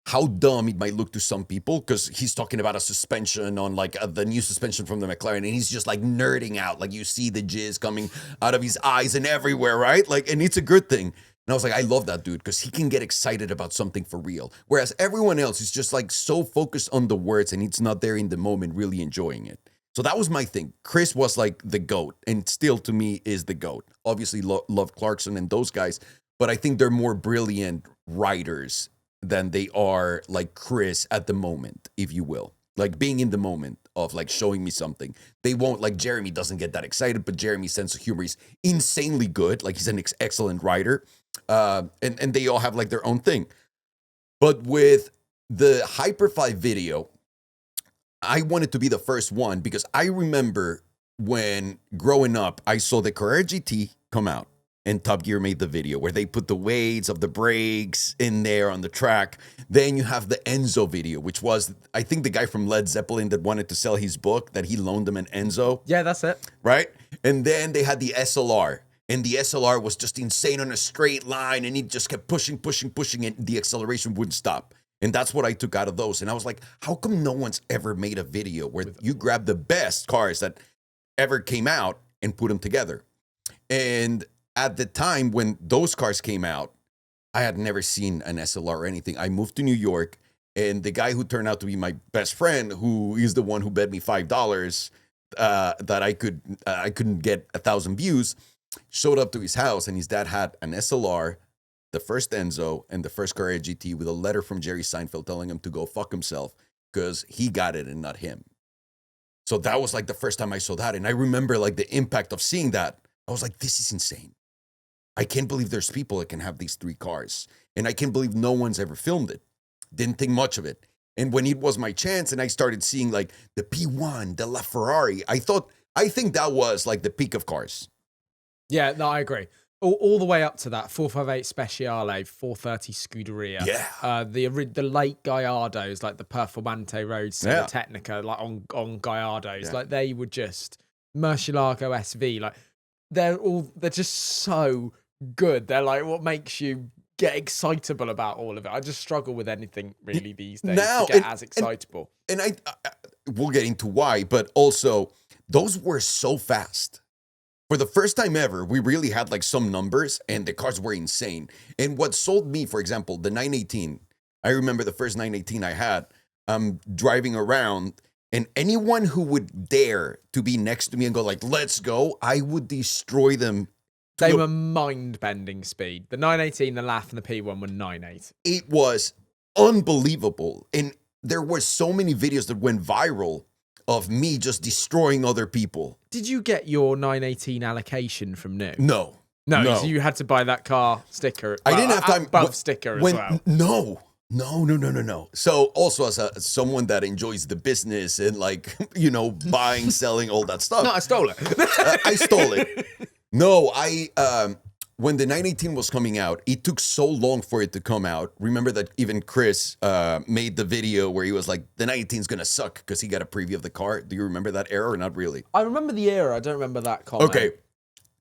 how dumb it might look to some people, because he's talking about a suspension on like the new suspension from the McLaren, and he's just like nerding out. Like, you see the jizz coming out of his eyes and everywhere, right? Like, and it's a good thing. And I was like, I love that dude, because he can get excited about something for real. Whereas everyone else is just like so focused on the words, and it's not there in the moment really enjoying it. So that was my thing. Chris was like the GOAT, and still to me is the GOAT. Obviously love Clarkson and those guys, but I think they're more brilliant writers than they are like Chris at the moment, if you will. Like being in the moment of like showing me something. They won't, like Jeremy doesn't get that excited, but Jeremy's sense of humor is insanely good. Like he's an excellent writer. And they all have like their own thing. But with the Hyperfly video, I wanted to be the first one because I remember when growing up, I saw the Carrera GT come out and Top Gear made the video where they put the weights of the brakes in there on the track. Then you have the Enzo video, which was, I think, the guy from Led Zeppelin that wanted to sell his book, that he loaned them an Enzo. Yeah, that's it. Right? And then they had the SLR. And the SLR was just insane on a straight line, and he just kept pushing, and the acceleration wouldn't stop. And that's what I took out of those. And I was like, how come no one's ever made a video where you grab the best cars that ever came out and put them together? And at the time when those cars came out, I had never seen an SLR or anything. I moved to New York, and the guy who turned out to be my best friend, who is the one who bet me $5 that I couldn't get 1,000 views, showed up to his house, and his dad had an SLR, the first Enzo, and the first Carrera GT with a letter from Jerry Seinfeld telling him to go fuck himself because he got it and not him. So that was like the first time I saw that. And I remember like the impact of seeing that. I was like, this is insane. I can't believe there's people that can have these 3 cars. And I can't believe no one's ever filmed it. Didn't think much of it. And when it was my chance and I started seeing like the P1, the LaFerrari, I think that was like the peak of cars. Yeah, no, I agree. all the way up to that 458 Speciale, 430 Scuderia. Yeah. The late Gallardos, like the Performante Roadster, Yeah. the Technica, like on Gallardos, Yeah. like they were just Murcielago SV, like they're just so good. They're like what makes you get excitable about all of it. I just struggle with anything really these days Now, to get as excitable. And I we'll get into why, but also those were so fast. For the first time ever, we really had like some numbers and the cars were insane. And what sold me, for example, the 918, I remember the first 918 I had, I'm driving around and anyone who would dare to be next to me and go like, let's go, I would destroy them. They were mind-bending speed. The 918, the LAF, and the P1 were 9.8. It was unbelievable. And there were so many videos that went viral of me just destroying other people. Did you get your 918 allocation from New? No. No, so you had to buy that car sticker. I didn't have time. Above sticker as well. No. So also as someone that enjoys the business and like, buying, selling, all that stuff. No, I stole it. I stole it. No, when the 918 was coming out, it took so long for it to come out. Remember that even Chris made the video where he was like, the 918 is going to suck because he got a preview of the car. Do you remember that era or not really? I remember the era. I don't remember that comment. Okay.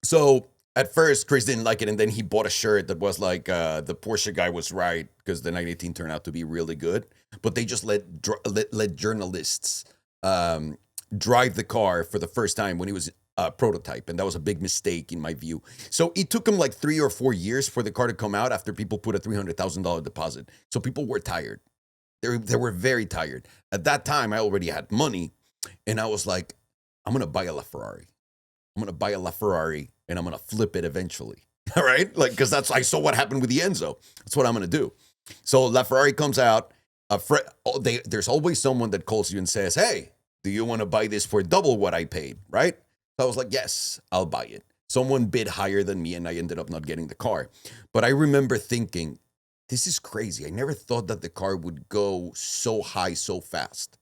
So at first, Chris didn't like it. And then he bought a shirt that was like, the Porsche guy was right because the 918 turned out to be really good. But they just let journalists drive the car for the first time when he was prototype, and that was a big mistake in my view. So it took them like 3 or 4 years for the car to come out after people put a $300,000 deposit. So people were tired. They were very tired. At that time, I already had money, and I was like, I'm gonna buy a LaFerrari. I'm gonna buy a LaFerrari, and I'm gonna flip it eventually. All right, like because I saw what happened with the Enzo. That's what I'm gonna do. So LaFerrari comes out. There's always someone that calls you and says, "Hey, do you want to buy this for double what I paid?" Right? So I was like, yes, I'll buy it. Someone bid higher than me and I ended up not getting the car. But I remember thinking, this is crazy. I never thought that the car would go so high so fast.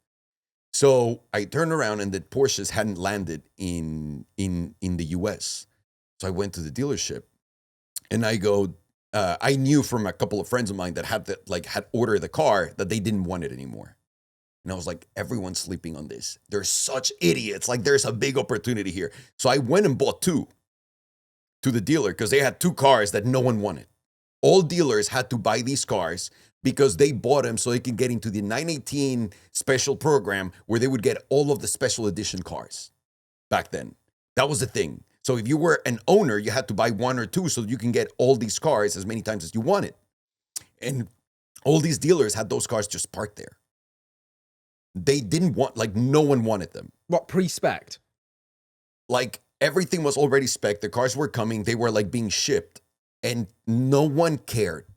So I turned around and the Porsches hadn't landed in the US. So I went to the dealership and I go, I knew from a couple of friends of mine that had ordered the car that they didn't want it anymore. And I was like, everyone's sleeping on this. They're such idiots. Like, there's a big opportunity here. So I went and bought two to the dealer because they had two cars that no one wanted. All dealers had to buy these cars because they bought them so they can get into the 918 special program where they would get all of the special edition cars back then. That was the thing. So if you were an owner, you had to buy one or two so you can get all these cars as many times as you wanted. And all these dealers had those cars just parked there. They didn't want, like, no one wanted them. What, pre-spec'd? Like, everything was already spec'd. The cars were coming. They were, like, being shipped. And no one cared.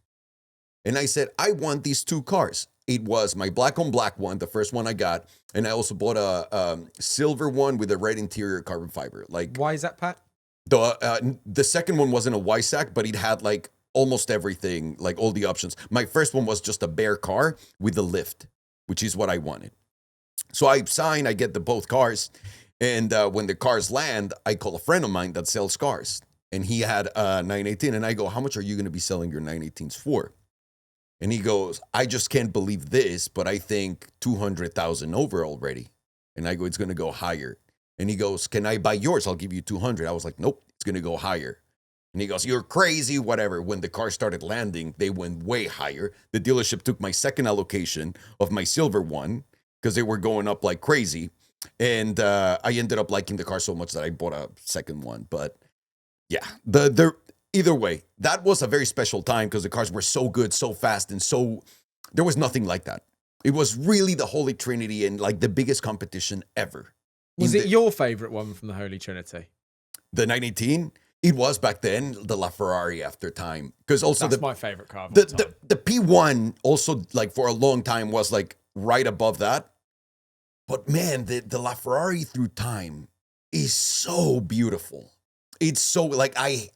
And I said, I want these two cars. It was my black on black one, the first one I got. And I also bought a silver one with a red interior carbon fiber. Like, why is that, Pat? The second one wasn't a Y-Sack, but it had, like, almost everything, like, all the options. My first one was just a bare car with a lift, which is what I wanted. So I get the both cars, and when the cars land, I call a friend of mine that sells cars, and he had a 918, and I go, how much are you going to be selling your 918s for? And he goes, I just can't believe this, but I think 200,000 over already. And I go, it's going to go higher. And he goes, can I buy yours? I'll give you 200. I was like, nope, it's going to go higher. And he goes, you're crazy, whatever. When the car started landing, they went way higher. The dealership took my second allocation of my silver one, because they were going up like crazy. And I ended up liking the car so much that I bought a second one. But yeah, either way, that was a very special time because the cars were so good, so fast, and there was nothing like that. It was really the Holy Trinity and like the biggest competition ever. Was it your favorite one from the Holy Trinity? The 918? It was back then, the LaFerrari after time. Because also that's my favorite car of the, all time. the P1 also, like, for a long time was like right above that. But man, the LaFerrari through time is so beautiful. It's so, like, I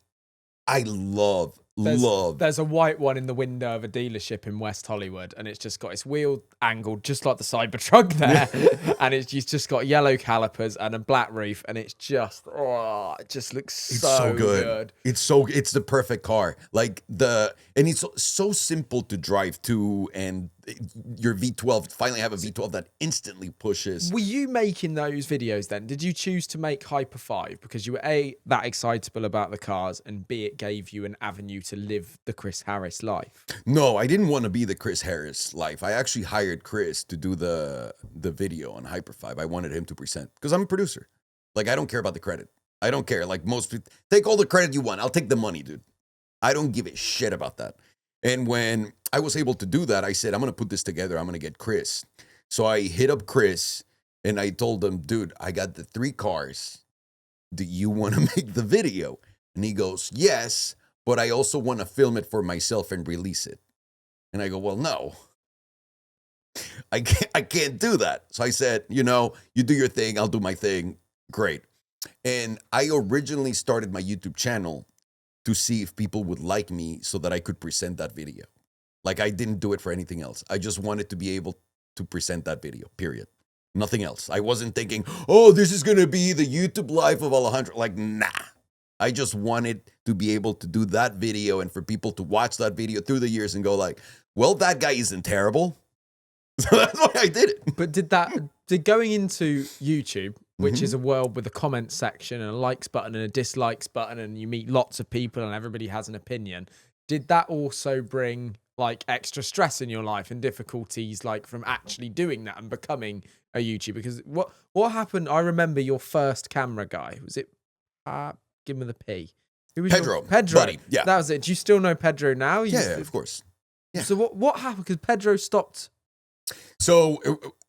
love There's a white one in the window of a dealership in West Hollywood, and it's just got its wheel angled just like the Cybertruck there, and it's just got yellow calipers and a black roof, and it just looks so good. It's the perfect car. Like and it's so simple to drive too, and your V12 finally have a V12 that instantly pushes. Were you making those videos then? Did you choose to make Hyper 5 because you were A, that excitable about the cars, and B, it gave you an avenue to live the Chris Harris life? No, I didn't want to be the Chris Harris life. I actually hired Chris to do the video on Hyper 5. I wanted him to present because I'm a producer. Like, I don't care about the credit. I don't care. Like most people, take all the credit you want. I'll take the money, dude. I don't give a shit about that. And when I was able to do that, I said, I'm going to put this together. I'm going to get Chris. So I hit up Chris and I told him, dude, I got the 3 cars. Do you want to make the video? And he goes, yes, but I also want to film it for myself and release it. And I go, well, no, I can't do that. So I said, you do your thing. I'll do my thing. Great. And I originally started my YouTube channel to see if people would like me so that I could present that video. Like, I didn't do it for anything else. I just wanted to be able to present that video, period. Nothing else. I wasn't thinking, oh, this is going to be the YouTube life of Alejandro. Like, nah. I just wanted to be able to do that video and for people to watch that video through the years and go like, well, that guy isn't terrible. So that's why I did it. But did going into YouTube, which is a world with a comment section and a likes button and a dislikes button, and you meet lots of people and everybody has an opinion, did that also bring like extra stress in your life and difficulties like from actually doing that and becoming a YouTuber? Because what happened? I remember your first camera guy. Was it give me the P? Who was Pedro. Pedro. Buddy. Yeah. That was it. Do you still know Pedro now? Yeah, of course. Yeah. So what happened? Because Pedro stopped. So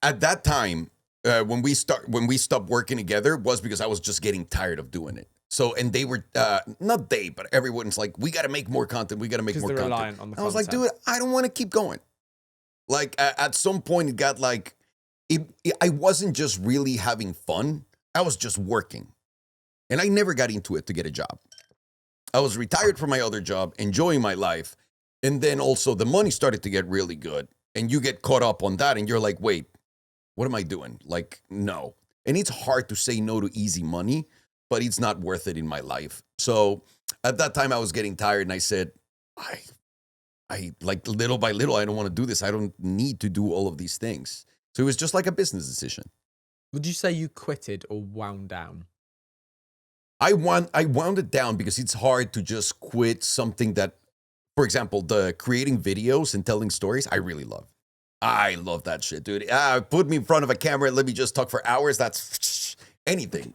at that time, when we stopped working together was because I was just getting tired of doing it. So, and they were, not they, but everyone's like, we got to make more content. We got to make more content. Reliant on the I was like, dude, I don't want to keep going. Like at some point it got like, I wasn't just really having fun. I was just working. And I never got into it to get a job. I was retired from my other job, enjoying my life. And then also the money started to get really good. And you get caught up on that and you're like, wait, what am I doing? Like, no. And it's hard to say no to easy money, but it's not worth it in my life. So at that time I was getting tired and I said, I like little by little, I don't want to do this. I don't need to do all of these things. So it was just like a business decision. Would you say you quitted or wound down? I wound it down because it's hard to just quit something that, for example, the creating videos and telling stories, I really love. I love that shit, dude. Put me in front of a camera and let me just talk for hours. That's anything.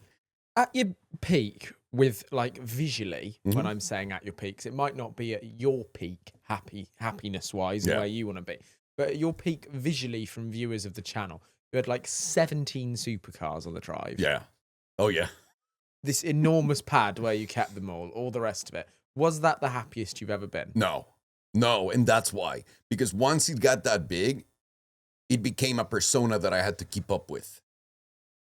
At your peak, with like visually, when I'm saying at your peaks, it might not be at your peak happiness-wise, where you want to be, but at your peak visually from viewers of the channel, you had like 17 supercars on the drive. Yeah. Oh, yeah. This enormous pad where you kept them all the rest of it. Was that the happiest you've ever been? No, and that's why. Because once it got that big, it became a persona that I had to keep up with.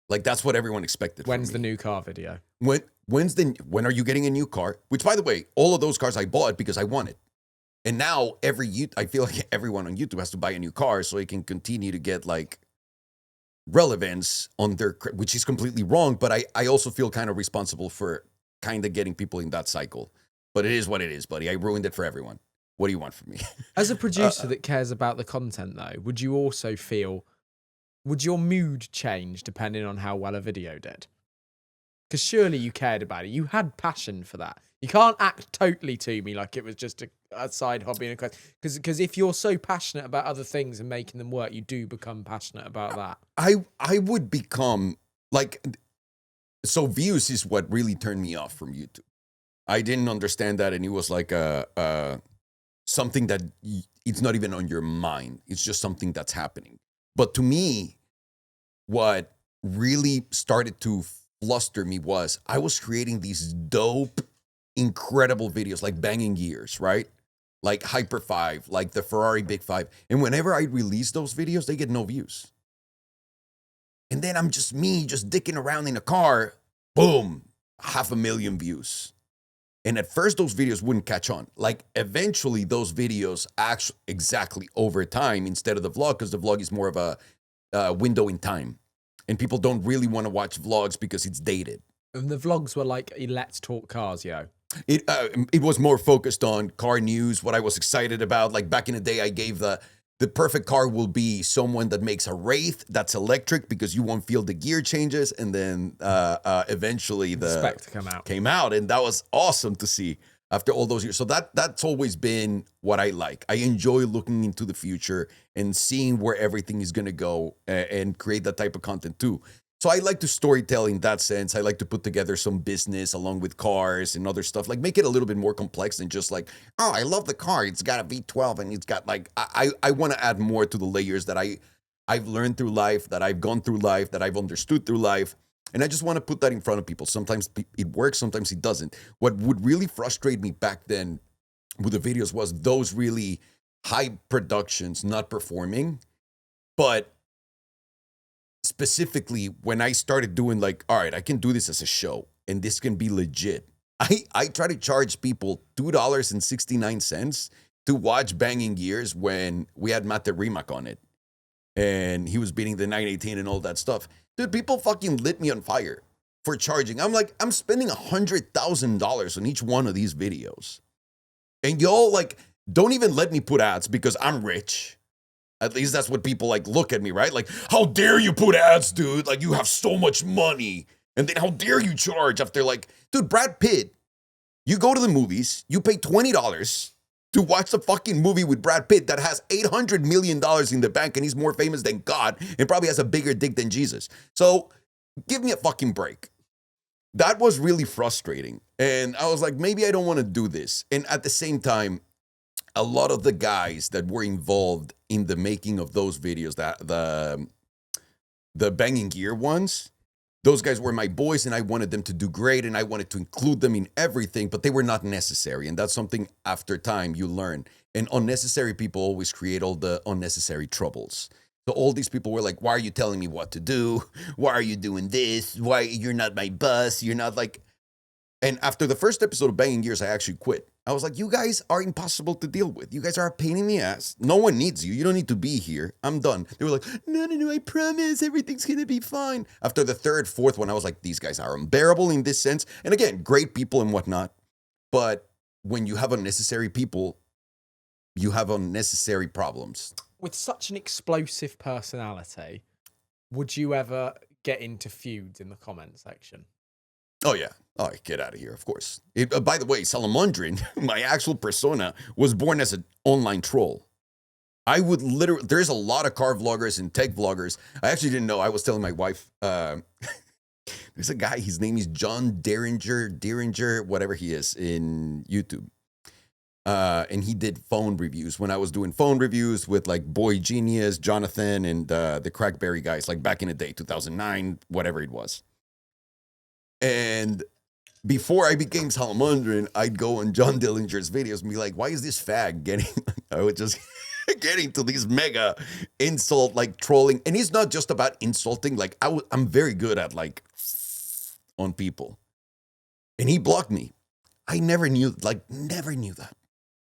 Like, that's what everyone expected from me. When's the new car video? When are you getting a new car? Which, by the way, all of those cars I bought because I wanted. And now I feel like everyone on YouTube has to buy a new car so they can continue to get like relevance on their, which is completely wrong. But I also feel kind of responsible for kind of getting people in that cycle. But it is what it is, buddy. I ruined it for everyone. What do you want from me? As a producer that cares about the content, though, would you also would your mood change depending on how well a video did? Because surely you cared about it. You had passion for that. You can't act totally to me like it was just a side hobby and a question. Because if you're so passionate about other things and making them work, you do become passionate about that. I would become like, so views is what really turned me off from YouTube. I didn't understand that, and it was like something that it's not even on your mind. It's just something that's happening. But to me, what really started to fluster me was I was creating these dope, incredible videos like Banging Gears, right? Like Hyper 5, like the Ferrari Big 5. And whenever I release those videos, they get no views. And then I'm just me, just dicking around in a car, boom, 500,000 views. And at first, those videos wouldn't catch on. Like, eventually, those videos actually exactly over time instead of the vlog, because the vlog is more of a window in time. And people don't really want to watch vlogs because it's dated. And the vlogs were like, let's talk cars, yo. It was more focused on car news, what I was excited about. Like, back in the day, I gave the perfect car will be someone that makes a Wraith that's electric because you won't feel the gear changes. And then eventually the Spectre came out, and that was awesome to see after all those years. So that's always been what I like. I enjoy looking into the future and seeing where everything is going to go and create that type of content too. So I like to storytell in that sense. I like to put together some business along with cars and other stuff, like make it a little bit more complex than just like, oh, I love the car. It's got a V12 and it's got like, I want to add more to the layers that I've learned through life, that I've gone through life, that I've understood through life. And I just want to put that in front of people. Sometimes it works, sometimes it doesn't. What would really frustrate me back then with the videos was those really high productions not performing, but specifically when I started doing like, all right, I can do this as a show and this can be legit. I try to charge people $2.69 to watch Banging Gears when we had Matt Rimac on it. And he was beating the 918 and all that stuff. Dude, people fucking lit me on fire for charging. I'm like, I'm spending $100,000 on each one of these videos. And y'all like, don't even let me put ads because I'm rich. At least that's what people like look at me, right? Like, how dare you put ads, dude? Like, you have so much money. And then how dare you charge after like, dude, Brad Pitt, you go to the movies, you pay $20 to watch the fucking movie with Brad Pitt that has $800 million in the bank and he's more famous than God and probably has a bigger dick than Jesus. So give me a fucking break. That was really frustrating. And I was like, maybe I don't want to do this. And at the same time, a lot of the guys that were involved in the making of those videos, that the Banging Gear ones, those guys were my boys and I wanted them to do great and I wanted to include them in everything, but they were not necessary. And that's something after time you learn. And unnecessary people always create all the unnecessary troubles. So all these people were like, why are you telling me what to do? Why are you doing this? Why you're not my boss? You're not like... And after the first episode of Banging Gears, I actually quit. I was like, you guys are impossible to deal with. You guys are a pain in the ass. No one needs you. You don't need to be here. I'm done. They were like, no, I promise everything's going to be fine. After the third, fourth one, I was like, these guys are unbearable in this sense. And again, great people and whatnot. But when you have unnecessary people, you have unnecessary problems. With such an explosive personality, would you ever get into feuds in the comment section? Oh, yeah. Oh, get out of here, of course. By the way, Salomondrin, my actual persona, was born as an online troll. I would literally, there's a lot of car vloggers and tech vloggers. I actually didn't know. I was telling my wife, there's a guy, his name is John Derringer, whatever he is, in YouTube. And he did phone reviews when I was doing phone reviews with like Boy Genius, Jonathan, and the Crackberry guys, like back in the day, 2009, whatever it was. And before I became Salomondrin, I'd go on John Dillinger's videos and be like, why is this fag getting, I would just getting to these mega insult, like trolling. And it's not just about insulting. Like I'm very good at like on people. And he blocked me. I never knew that.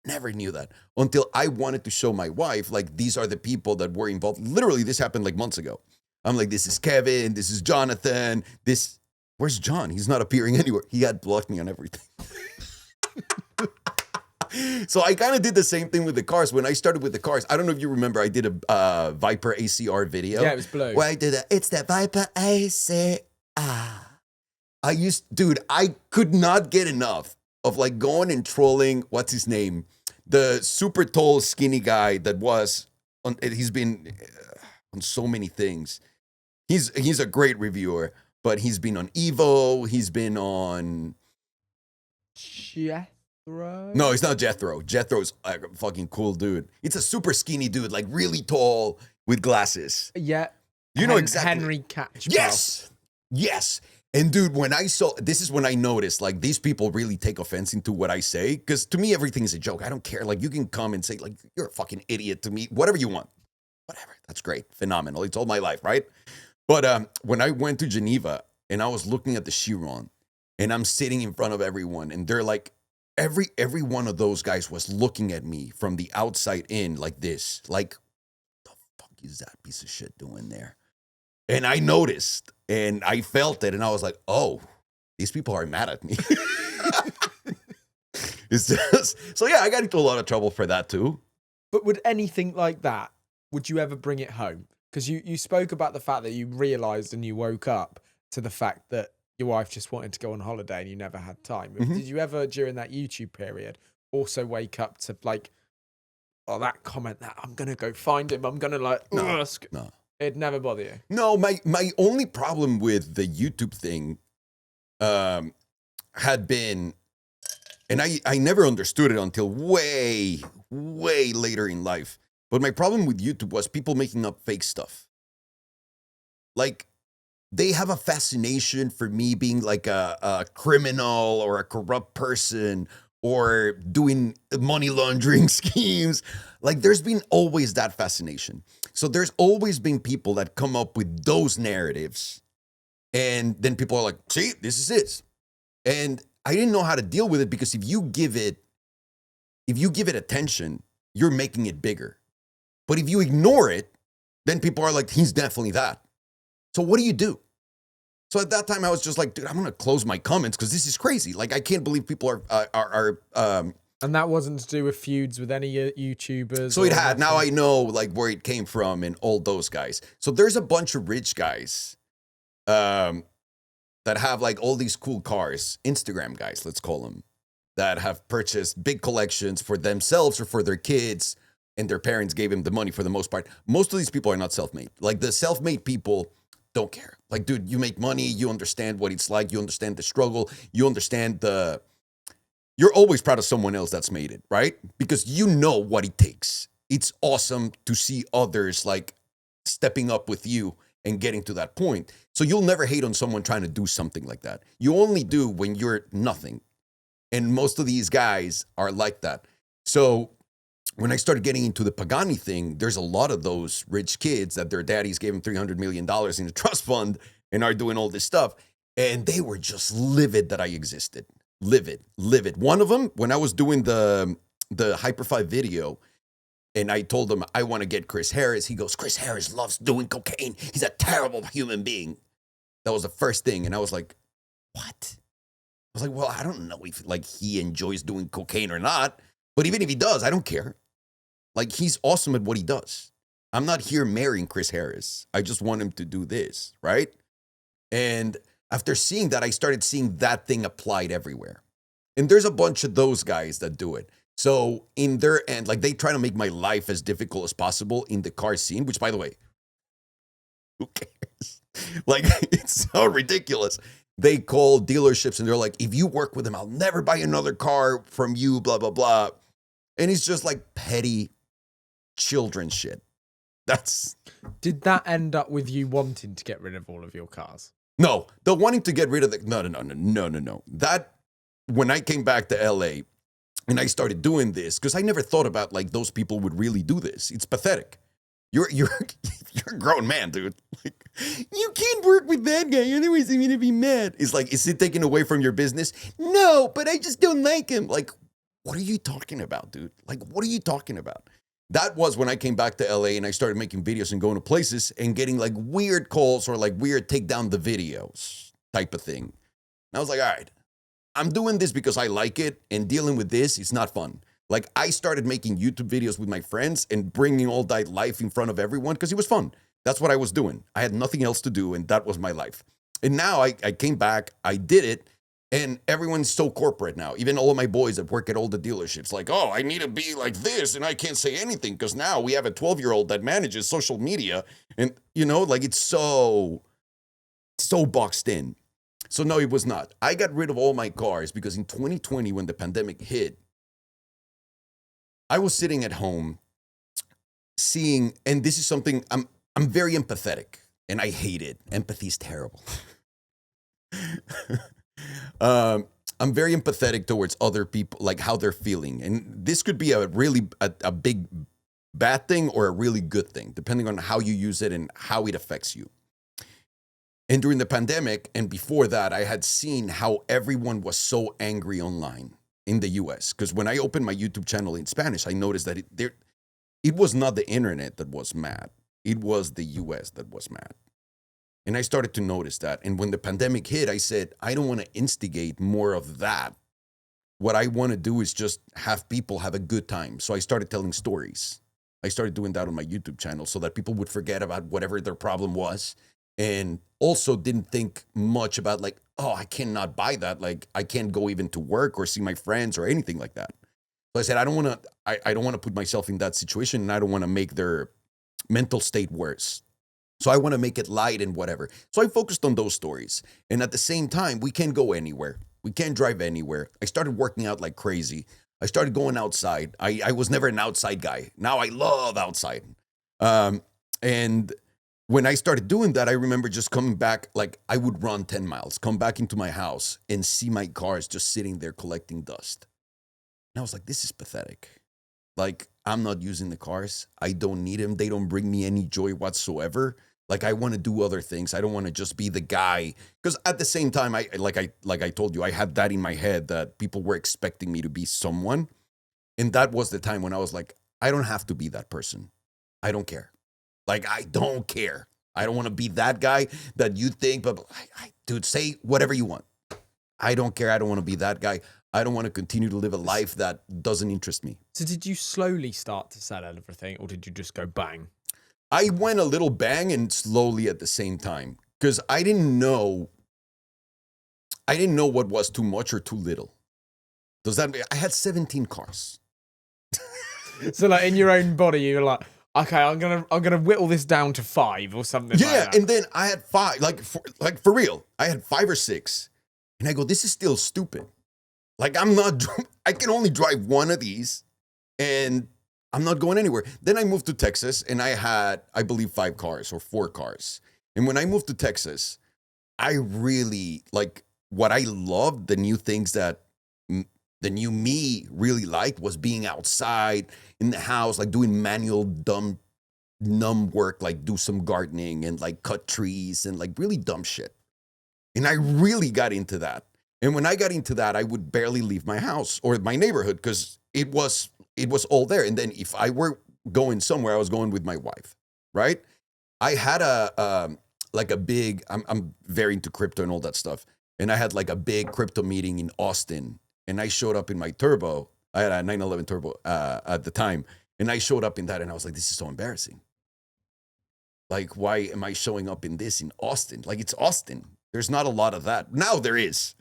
Never knew that until I wanted to show my wife, like, these are the people that were involved. Literally, this happened like months ago. I'm like, this is Kevin, this is Jonathan, where's John? He's not appearing anywhere. He had blocked me on everything. So I kind of did the same thing with the cars. When I started with the cars, I don't know if you remember, I did a Viper ACR video. Yeah, it was blue. Where I did it's the Viper ACR. I could not get enough of like going and trolling, what's his name? The super tall, skinny guy that he's been on so many things. He's a great reviewer. But he's been on Evo. He's been on... Jethro? No, he's not Jethro. Jethro's a fucking cool dude. It's a super skinny dude, like really tall with glasses. Yeah. You know exactly. Henry Catch. Yes. And dude, this is when I noticed, like, these people really take offense into what I say. Because to me, everything is a joke. I don't care. Like, you can come and say, like, you're a fucking idiot to me. Whatever you want. Whatever. That's great. Phenomenal. It's all my life, right? But when I went to Geneva and I was looking at the Chiron, and I'm sitting in front of everyone, and they're like, every one of those guys was looking at me from the outside in like this, like, the fuck is that piece of shit doing there? And I noticed, and I felt it, and I was like, oh, these people are mad at me. It's just, so yeah, I got into a lot of trouble for that too. But would anything like that, would you ever bring it home? Because you spoke about the fact that you realized and you woke up to the fact that your wife just wanted to go on holiday and you never had time. Mhm. Did you ever, during that YouTube period, also wake up to like, oh, that comment that I'm going to go find him, I'm going to like, No. It'd never bother you? No, my only problem with the YouTube thing had been, and I never understood it until way later in life. But my problem with YouTube was people making up fake stuff. Like, they have a fascination for me being like a criminal or a corrupt person or doing money laundering schemes. Like, there's been always that fascination. So there's always been people that come up with those narratives. And then people are like, see, this is it. And I didn't know how to deal with it, because if you give it attention, you're making it bigger. But if you ignore it, then people are like, he's definitely that. So what do you do? So at that time, I was just like, dude, I'm going to close my comments because this is crazy. Like, I can't believe people are and that wasn't to do with feuds with any YouTubers? So it had. Now I know like where it came from and all those guys. So there's a bunch of rich guys that have like all these cool cars, Instagram guys, let's call them, that have purchased big collections for themselves or for their kids, and their parents gave them the money for the most part. Most of these people are not self-made. Like, the self-made people don't care. Like, dude, you make money, you understand what it's like, you understand the struggle, you understand you're always proud of someone else that's made it, right? Because you know what it takes. It's awesome to see others like stepping up with you and getting to that point. So you'll never hate on someone trying to do something like that. You only do when you're nothing. And most of these guys are like that. So when I started getting into the Pagani thing, there's a lot of those rich kids that their daddies gave them $300 million in a trust fund and are doing all this stuff. And they were just livid that I existed. Livid. One of them, when I was doing the Hyper5 video, and I told him, I want to get Chris Harris. He goes, Chris Harris loves doing cocaine. He's a terrible human being. That was the first thing. And I was like, what? I was like, well, I don't know if like he enjoys doing cocaine or not. But even if he does, I don't care. Like, he's awesome at what he does. I'm not here marrying Chris Harris. I just want him to do this, right? And after seeing that, I started seeing that thing applied everywhere. And there's a bunch of those guys that do it. So in their end, like, they try to make my life as difficult as possible in the car scene, which, by the way, who cares? Like, it's so ridiculous. They call dealerships and they're like, if you work with them, I'll never buy another car from you, blah, blah, blah. And it's just like petty children shit. Did that end up with you wanting to get rid of all of your cars? No, the wanting to get rid of no. That, when I came back to LA and I started doing this, because I never thought about like those people would really do this. It's pathetic. You're a grown man, dude. Like, you can't work with that guy, otherwise I'm gonna be mad. It's like, is it taken away from your business? No, but I just don't like him. Like, what are you talking about, dude? Like, what are you talking about? That was when I came back to LA and I started making videos and going to places and getting like weird calls or like weird take down the videos type of thing. And I was like, all right, I'm doing this because I like it, and dealing with this is not fun. Like, I started making YouTube videos with my friends and bringing all that life in front of everyone because it was fun. That's what I was doing. I had nothing else to do, and that was my life. And now I came back, I did it, and everyone's so corporate now. Even all of my boys that work at all the dealerships, like, oh, I need to be like this, and I can't say anything because now we have a 12-year-old that manages social media. And, you know, like, it's so boxed in. So no, it was not. I got rid of all my cars because in 2020, when the pandemic hit, I was sitting at home seeing, and this is something, I'm very empathetic, and I hate it. Empathy's terrible. I'm very empathetic towards other people, like how they're feeling. And this could be a really a big bad thing or a really good thing, depending on how you use it and how it affects you. And during the pandemic and before that, I had seen how everyone was so angry online in the US. Because when I opened my YouTube channel in Spanish, I noticed that it was not the internet that was mad. It was the US that was mad. And I started to notice that. And when the pandemic hit, I said, I don't want to instigate more of that. What I want to do is just have people have a good time. So I started telling stories. I started doing that on my YouTube channel so that people would forget about whatever their problem was. And also didn't think much about like, oh, I cannot buy that. Like I can't go even to work or see my friends or anything like that. So I said, I don't want to put myself in that situation, and I don't want to make their mental state worse. So I want to make it light and whatever. So I focused on those stories. And at the same time, we can't go anywhere. We can't drive anywhere. I started working out like crazy. I started going outside. I was never an outside guy. Now I love outside. And when I started doing that, I remember just coming back, like I would run 10 miles, come back into my house and see my cars just sitting there collecting dust. And I was like, this is pathetic. Like, I'm not using the cars. I don't need them. They don't bring me any joy whatsoever. Like, I want to do other things. I don't want to just be the guy. Because at the same time, like I told you, I had that in my head that people were expecting me to be someone. And that was the time when I was like, I don't have to be that person. I don't care. Like, I don't care. I don't want to be that guy that you think, but dude, say whatever you want. I don't care. I don't want to be that guy. I don't want to continue to live a life that doesn't interest me. So did you slowly start to sell everything, or did you just go bang? I went a little bang and slowly at the same time, because I didn't know what was too much or too little. Does that mean I had 17 cars? So like in your own body, you're like, okay, I'm gonna whittle this down to 5 or something. Yeah, like that. and then I had 5, like for real. I had 5 or 6, and I go, this is still stupid. Like I can only drive one of these, and I'm not going anywhere. Then I moved to Texas, and I had, I believe, 5 cars or 4 cars. And when I moved to Texas, I really like what I loved. The new things that the new me really liked was being outside in the house, like doing manual numb work, like do some gardening and like cut trees and like really dumb shit. And I really got into that. And when I got into that, I would barely leave my house or my neighborhood because it was all there. And then if I were going somewhere, I was going with my wife, right? I had I'm very into crypto and all that stuff. And I had like a big crypto meeting in Austin. And I showed up in my turbo. I had a 911 turbo at the time. And I showed up in that and I was like, this is so embarrassing. Like, why am I showing up in this in Austin? Like, it's Austin. There's not a lot of that. Now there is.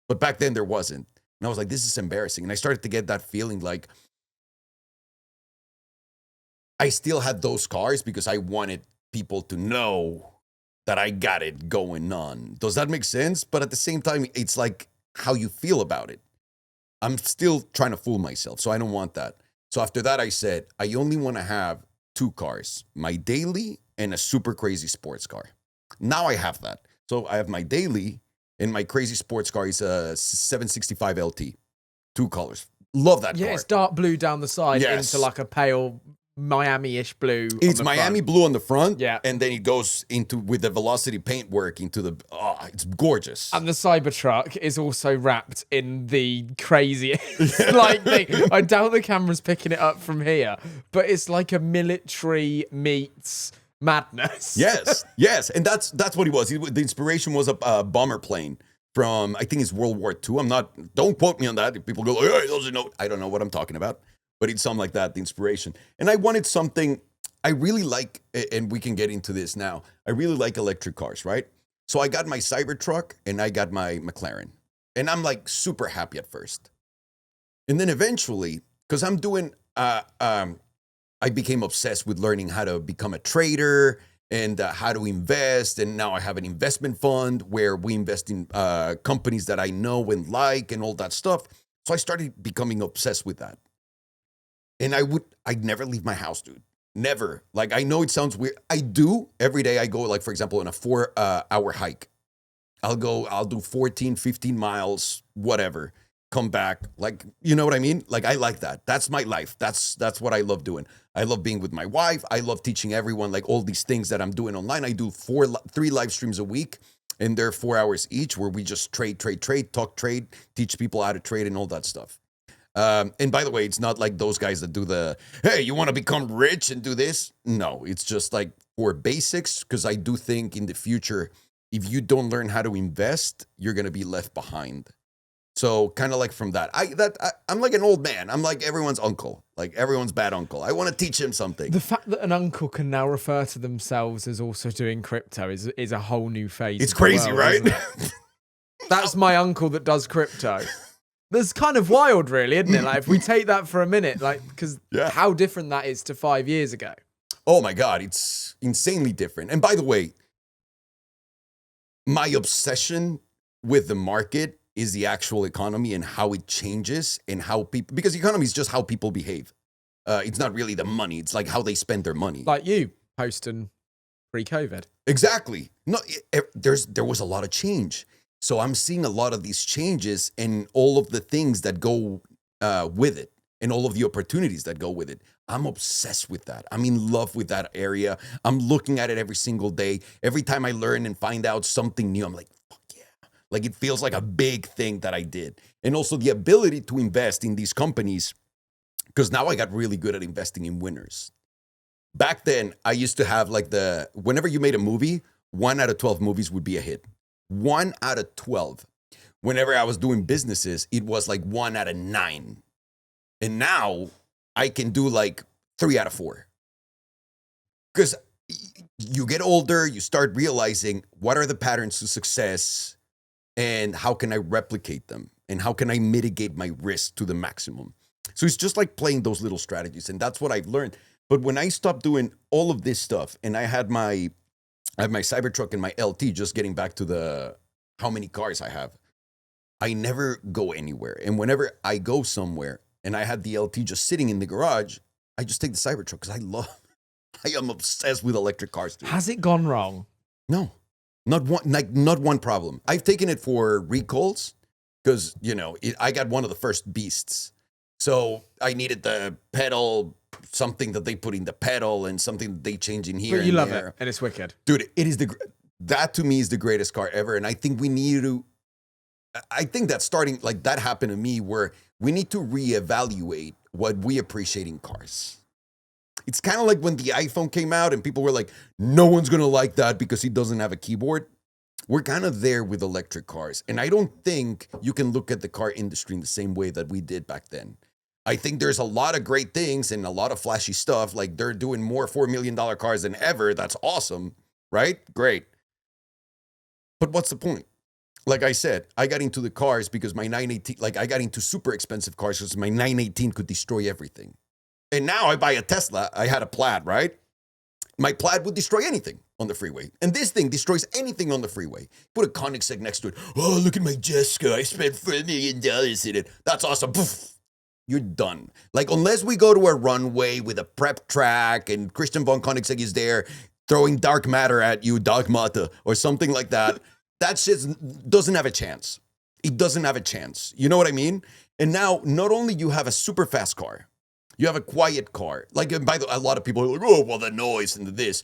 But back then there wasn't. And I was like, this is embarrassing. And I started to get that feeling like I still had those cars because I wanted people to know that I got it going on. Does that make sense? But at the same time, it's like how you feel about it. I'm still trying to fool myself, so I don't want that. So after that, I said, I only want to have 2 cars, my daily and a super crazy sports car. Now I have that. So I have my daily and my crazy sports car is a 765 LT, 2 colors. Love that car. Yeah, it's dark blue down the side into like a pale Miami-ish blue. It's Miami blue on the front, yeah, and then it goes into with the Velocity paintwork into the. Oh, it's gorgeous. And the Cybertruck is also wrapped in the craziest like thing. I doubt the camera's picking it up from here, but it's like a military meets madness. Yes, and that's what it was. The inspiration was a bomber plane from I think it's World War II. Don't quote me on that. If people go, hey, those are no, I don't know what I'm talking about. But it's something like that, the inspiration. And I wanted something I really like, and we can get into this now. I really like electric cars, right? So I got my Cybertruck and I got my McLaren. And I'm like super happy at first. And then eventually, because I'm doing, I became obsessed with learning how to become a trader and how to invest. And now I have an investment fund where we invest in companies that I know and like and all that stuff. So I started becoming obsessed with that. And I'd never leave my house, dude. Never. Like, I know it sounds weird. I do. Every day I go, like, for example, on a 4-hour hike. I'll do 14, 15 miles, whatever. Come back. Like, you know what I mean? Like, I like that. That's my life. That's what I love doing. I love being with my wife. I love teaching everyone, like, all these things that I'm doing online. I do 3 live streams a week. And they're 4 hours each where we just trade, talk trade, teach people how to trade and all that stuff. And by the way, it's not like those guys that do the, hey, you want to become rich and do this? No, it's just like for basics, because I do think in the future, if you don't learn how to invest, you're going to be left behind. So kind of like from that, I'm like an old man. I'm like everyone's uncle, like everyone's bad uncle. I want to teach him something. The fact that an uncle can now refer to themselves as also doing crypto is a whole new phase. It's crazy, world, right? That's my uncle that does crypto. That's kind of wild, really, isn't it? Like if we take that for a minute, like because how different that is to 5 years ago. Oh my God, it's insanely different. And by the way, my obsession with the market is the actual economy and how it changes and how people, because the economy is just how people behave. It's not really the money. It's like how they spend their money. Like you post and pre-COVID. Exactly. No, there was a lot of change. So I'm seeing a lot of these changes and all of the things that go with it and all of the opportunities that go with it. I'm obsessed with that. I'm in love with that area. I'm looking at it every single day. Every time I learn and find out something new, I'm like, fuck yeah. Like it feels like a big thing that I did. And also the ability to invest in these companies, because now I got really good at investing in winners. Back then, I used to have like whenever you made a movie, 1 out of 12 movies would be a hit. 1 out of 12. Whenever I was doing businesses, it was like 1 out of 9. And now I can do like 3 out of 4. Because you get older, you start realizing what are the patterns to success and how can I replicate them and how can I mitigate my risk to the maximum. So it's just like playing those little strategies. And that's what I've learned. But when I stopped doing all of this stuff and I had my Cybertruck and my LT, just getting back to how many cars I have, I never go anywhere. And whenever I go somewhere and I had the LT just sitting in the garage, I just take the Cybertruck because I am obsessed with electric cars. Dude. Has it gone wrong? No, not one problem. I've taken it for recalls because, I got one of the first beasts. So I needed the pedal, something that they put in the pedal and something that they change in here. But you love it and it's wicked. Dude, it is that to me is the greatest car ever. And I think I think that's starting, like that happened to me where we need to reevaluate what we appreciate in cars. It's kind of like when the iPhone came out and people were like, no one's going to like that because it doesn't have a keyboard. We're kind of there with electric cars. And I don't think you can look at the car industry in the same way that we did back then. I think there's a lot of great things and a lot of flashy stuff. Like they're doing more $4 million cars than ever. That's awesome, right? Great. But what's the point? Like I said, I got into the cars because my 918, like I got into super expensive cars because my 918 could destroy everything. And now I buy a Tesla. I had a Plaid, right? My Plaid would destroy anything on the freeway. And this thing destroys anything on the freeway. Put a Koenigsegg next to it. Oh, look at my Jessica. I spent $4 million in it. That's awesome. Poof. You're done. Like, unless we go to a runway with a prep track and Christian von Koenigsegg is there throwing dark matter at you, dark matter, or something like that, that shit doesn't have a chance. It doesn't have a chance. You know what I mean? And now, not only you have a super fast car, you have a quiet car. Like, by the way, a lot of people are like, oh, well, the noise and this.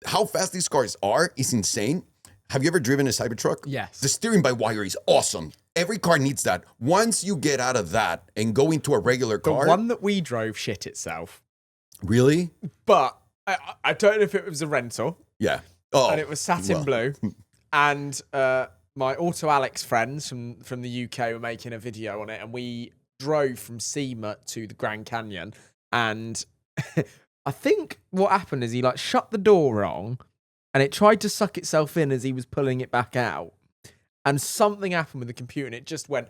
How fast these cars are is insane. Have you ever driven a Cybertruck? Yes. The steering by wire is awesome. Every car needs that. Once you get out of that and go into a regular car. The one that we drove shit itself. Really? But I don't know if it was a rental. Yeah. Oh. And it was satin blue. And my Auto Alex friends from the UK were making a video on it. And we drove from SEMA to the Grand Canyon. And I think what happened is he like shut the door wrong. And it tried to suck itself in as he was pulling it back out. And something happened with the computer and it just went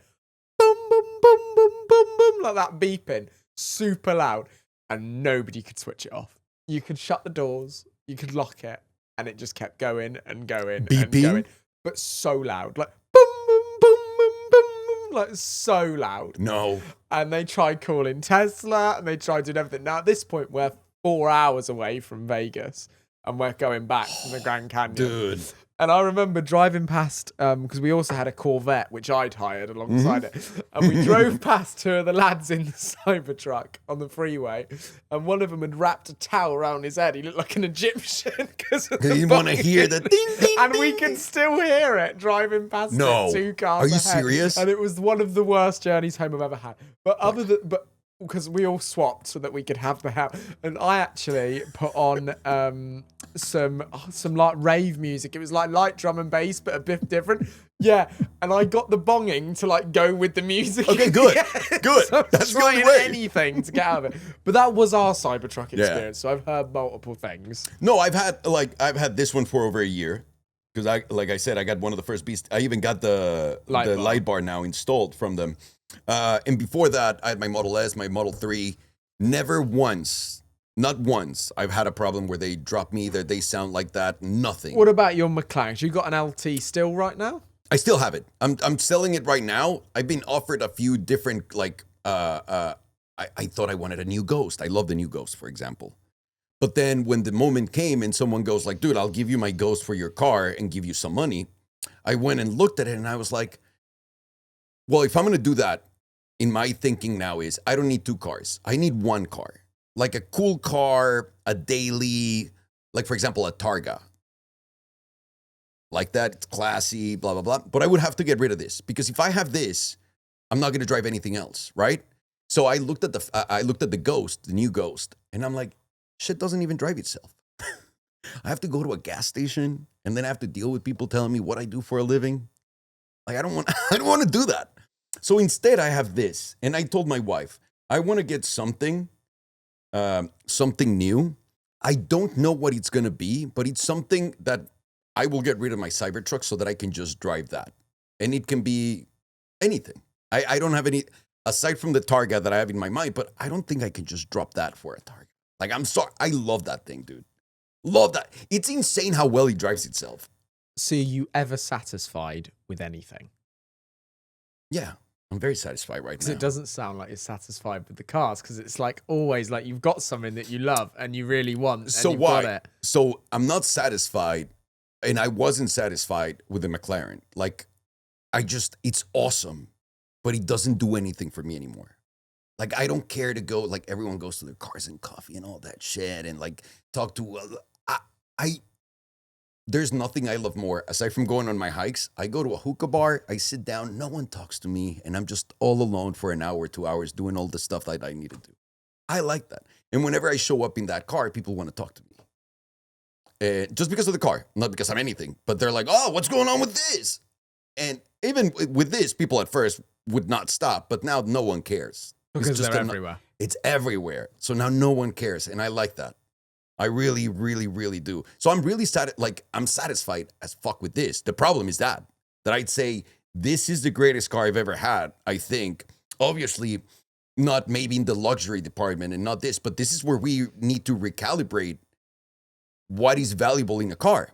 boom, boom, boom, boom, boom, boom, like that beeping, super loud. And nobody could switch it off. You could shut the doors, you could lock it, and it just kept going and going beeping? And going. But so loud, like boom, boom, boom, boom, boom, boom, like so loud. No. And they tried calling Tesla and they tried doing everything. Now at this point, we're 4 hours away from Vegas. And we're going back from the Grand Canyon. Dude. And I remember driving past, because we also had a Corvette, which I'd hired alongside it. And we drove past two of the lads in the Cybertruck on the freeway. And one of them had wrapped a towel around his head. He looked like an Egyptian. Because You didn't want to hear the ding, ding, and we ding, could still hear it driving past No. it 2 cars Are you ahead. serious? And it was one of the worst journeys home I've ever had. But because we all swapped so that we could have the house. And I actually put on some like rave music. It was like light drum and bass, but a bit different. Yeah, and I got the bonging to like go with the music. Okay, good, good. So That's the only trying way. anything to get out of it. But that was our Cybertruck experience. So I've heard multiple things. No, I've had this one for over a year. Because like I said, I got one of the first beasts. I even got the light bar now installed from them. And before that, I had my Model S, my Model 3. Never once, not once, I've had a problem where they drop me, that they sound like that. Nothing. What about your McLaren? You got an LT still right now? I still have it. I'm selling it right now. I've been offered a few different, like, I thought I wanted a new Ghost. I love the new Ghost, for example. But then when the moment came and someone goes like, dude, I'll give you my Ghost for your car and give you some money. I went and looked at it and I was like, well, if I'm going to do that, in my thinking now is I don't need 2 cars. I need 1 car. Like a cool car, a daily, like for example, a Targa. Like that, it's classy, blah, blah, blah. But I would have to get rid of this because if I have this, I'm not going to drive anything else, right? So I looked at the Ghost, the new Ghost, and I'm like, shit doesn't even drive itself. I have to go to a gas station and then I have to deal with people telling me what I do for a living. Like I don't want to do that. So instead I have this. And I told my wife, I want to get something new. I don't know what it's going to be, but it's something that I will get rid of my Cybertruck so that I can just drive that. And it can be anything. I don't have any, aside from the Targa that I have in my mind, but I don't think I can just drop that for a Targa. Like, I'm sorry. I love that thing, dude. Love that. It's insane how well it drives itself. So are you ever satisfied with anything? Yeah, I'm very satisfied right now. Because it doesn't sound like you're satisfied with the cars, because it's like always like you've got something that you love and you really want, and So you've why? got it. So I'm not satisfied, and I wasn't satisfied with the McLaren. Like, it's awesome, but it doesn't do anything for me anymore. Like, I don't care to go, like, everyone goes to their cars and coffee and all that shit and, like, talk to, there's nothing I love more. Aside from going on my hikes, I go to a hookah bar, I sit down, no one talks to me, and I'm just all alone for an hour, 2 hours, doing all the stuff that I need to do. I like that. And whenever I show up in that car, people want to talk to me. Just because of the car, not because I'm anything, but they're like, oh, what's going on with this? And even with this, people at first would not stop, but now no one cares. Because they're everywhere. It's everywhere. So now no one cares. And I like that. I really, really, really do. So I'm really I'm satisfied as fuck with this. The problem is that I'd say this is the greatest car I've ever had, I think. Obviously, not maybe in the luxury department and not this, but this is where we need to recalibrate what is valuable in a car.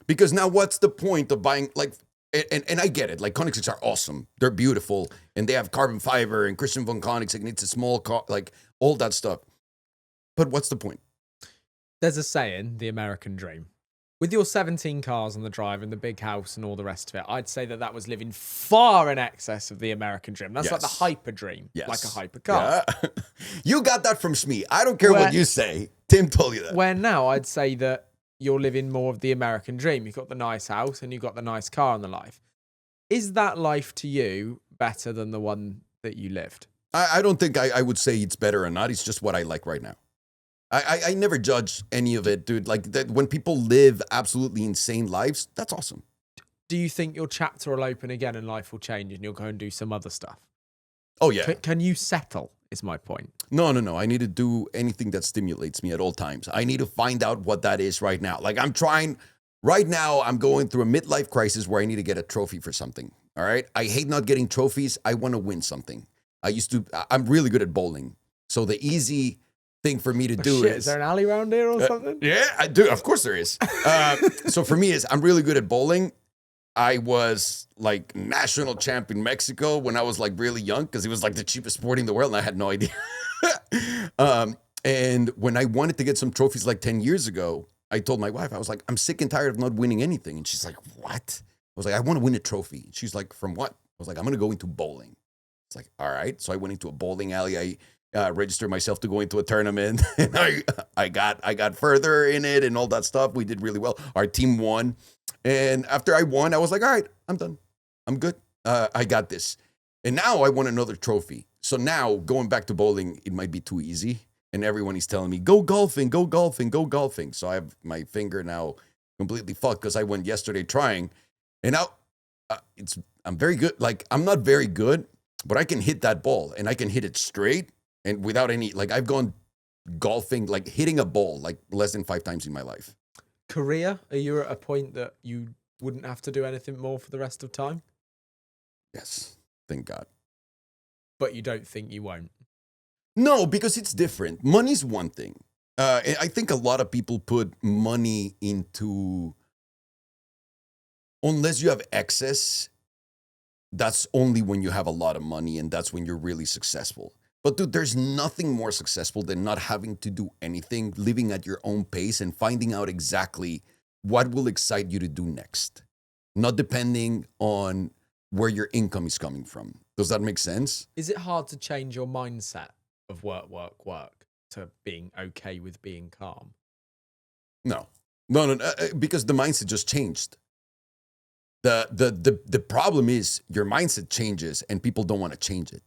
Because now what's the point of buying, like, and I get it, like Koenigseggs are awesome. They're beautiful and they have carbon fiber and Christian von Koenigsegg and it's a small car, like all that stuff. But what's the point? There's a saying, the American dream. With your 17 cars on the drive and the big house and all the rest of it, I'd say that was living far in excess of the American dream. That's like the hyper dream, like a hyper car. Yeah. You got that from Smee. I don't care what you say. Tim told you that. Where now I'd say that you're living more of the American dream. You've got the nice house and you've got the nice car and the life. Is that life to you better than the one that you lived? I don't think I would say it's better or not. It's just what I like right now. I never judge any of it, dude. Like when people live absolutely insane lives, that's awesome. Do you think your chapter will open again and life will change and you'll go and do some other stuff? Oh, yeah. Can you settle, is my point. No. I need to do anything that stimulates me at all times. I need to find out what that is right now. Like right now, I'm going through a midlife crisis where I need to get a trophy for something. All right. I hate not getting trophies. I want to win something. I'm really good at bowling. So the easy thing for me to do is there an alley around here or something? Yeah, I do. Of course there is. So for me, I'm really good at bowling. I was like national champ in Mexico when I was like really young because it was like the cheapest sport in the world and I had no idea. And when I wanted to get some trophies like 10 years ago, I told my wife, I was like, I'm sick and tired of not winning anything. And she's like, what? I was like, I want to win a trophy. She's like, from what? I was like, I'm going to go into bowling. It's like, all right. So I went into a bowling alley. I registered myself to go into a tournament. And I got further in it and all that stuff. We did really well. Our team won. And after I won, I was like, all right, I'm done. I'm good. I got this. And now I want another trophy. So now going back to bowling, it might be too easy. And everyone is telling me, go golfing, go golfing, go golfing. So I have my finger now completely fucked because I went yesterday trying. And now I'm very good. Like, I'm not very good, but I can hit that ball and I can hit it straight and without any, like, I've gone golfing, like hitting a ball, like less than 5 times in my life. Career? Are you at a point that you wouldn't have to do anything more for the rest of time? Yes. Thank God. But you don't think you won't? No, because it's different. Money's one thing. I think a lot of people put money into, unless you have excess, that's only when you have a lot of money and that's when you're really successful. But dude, there's nothing more successful than not having to do anything, living at your own pace and finding out exactly what will excite you to do next. Not depending on where your income is coming from. Does that make sense? Is it hard to change your mindset of work to being okay with being calm? No, because the mindset just changed. The problem is your mindset changes and people don't want to change it.